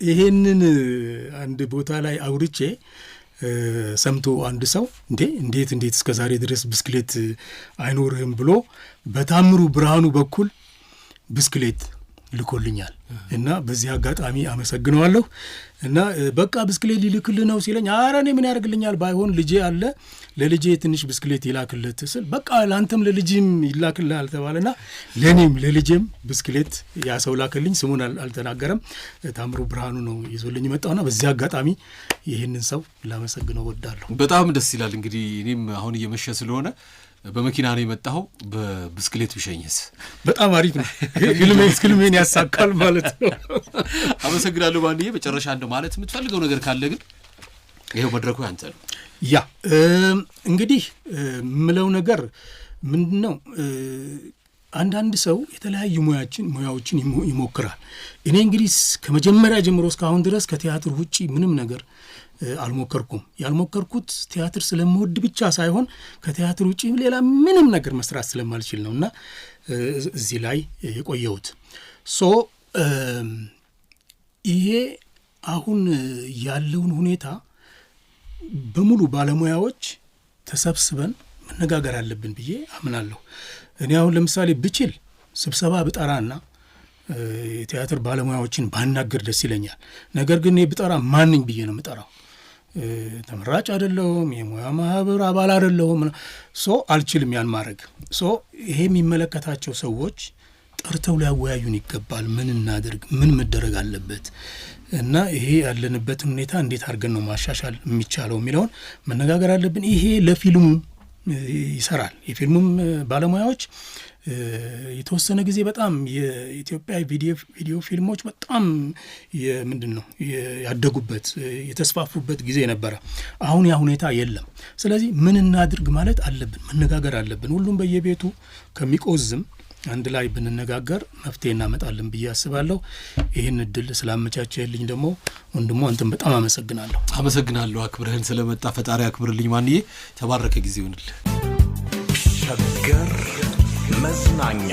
ይሄንን አንድ ቦታ ላይ አውርቼ ሰምቶ አንድ ሰው እንዴት እስከ ዛሬ ድረስ ብስክሌት አይኖርህም ብሎ በታምሩ ብርሃኑ በኩል ብስክሌት ልኮልኛል እና በዚህ አጋጣሚ አመሰግነዋለሁ። እና በቃ ብስክሌት ሊልክልህ ነው ሲለኝ ኧረ እኔ ምን ያደርግልኛል፣ ባይሆን ልጄ አለ ለልጄ ትንሽ ብስክሌት ይላክልህ ስል በቃ ለአንተም ለልጅም ይላክልሃል ተባለና ለእኔም ለልጄም ብስክሌት ያ ሰው ላክልኝ። ስሙን አልተናገረም። ታምሩ ብርሃኑ ነው ይዞልኝ መጣውና በዚህ አጋጣሚ ይህንን ሰው ላመሰግነው ወዳለሁ። በጣም ደስ ይላል። እንግዲህ እኔም አሁን እየመሸ ስለሆነ በመኪና ነው የመጣው፣ በብስክሌት ብሸኝስ በጣም አሪፍ ነው። ህልሜን ያሳካል ማለት ነው። አመሰግናለሁ ማንዬ። መጨረሻ እንደው ማለት የምትፈልገው ነገር ካለ ግን ይሄው መድረኩ ያንተ ነው። ያ እንግዲህ ምለው ነገር ምንድነው፣ አንዳንድ ሰው የተለያዩ ሙያዎችን ይሞክራል። እኔ እንግዲህ ከመጀመሪያ ጀምሮ እስካሁን ድረስ ከቲያትር ውጪ ምንም ነገር አልሞከርኩም። ያልሞከርኩት ቲያትር ስለምወድ ብቻ ሳይሆን ከቲያትር ውጪ ሌላ ምንም ነገር መስራት ስለማልችል ነውና እዚህ ላይ የቆየሁት። ይሄ አሁን ያለውን ሁኔታ በሙሉ ባለሙያዎች ተሰብስበን መነጋገር አለብን ብዬ አምናለሁ። እኔ አሁን ለምሳሌ ብችል ስብሰባ ብጠራና የቲያትር ባለሙያዎችን ባናገር ደስ ይለኛል። ነገር ግን እኔ ብጠራ ማንኝ ብዬ ነው የምጠራው? ተመራጭ አይደለሁም፣ የሙያ ማህበር አባል አይደለሁም። አልችልም ያን ማድረግ። ይሄ የሚመለከታቸው ሰዎች ጠርተው ሊያወያዩን ይገባል። ምን እናድርግ፣ ምን መደረግ አለበት እና ይሄ ያለንበትን ሁኔታ እንዴት አድርገን ነው ማሻሻል የሚቻለው የሚለውን መነጋገር አለብን። ይሄ ለፊልሙ ይሰራል። የፊልሙም ባለሙያዎች የተወሰነ ጊዜ በጣም የኢትዮጵያ ቪዲዮ ፊልሞች በጣም ምንድነው ያደጉበት የተስፋፉበት ጊዜ ነበረ። አሁን ያ ሁኔታ የለም። ስለዚህ ምን እናድርግ ማለት አለብን፣ መነጋገር አለብን። ሁሉም በየቤቱ ከሚቆዝም አንድ ላይ ብንነጋገር መፍትሄ እናመጣለን ብዬ አስባለሁ። ይህን እድል ስላመቻቸልኝ ደግሞ ወንድሞ አንተም በጣም አመሰግናለሁ። አመሰግናለሁ። አክብረህን ስለመጣ ፈጣሪ አክብርልኝ ማንዬ። ተባረከ ጊዜ ይሁንልህ። ሸገር መዝናኛ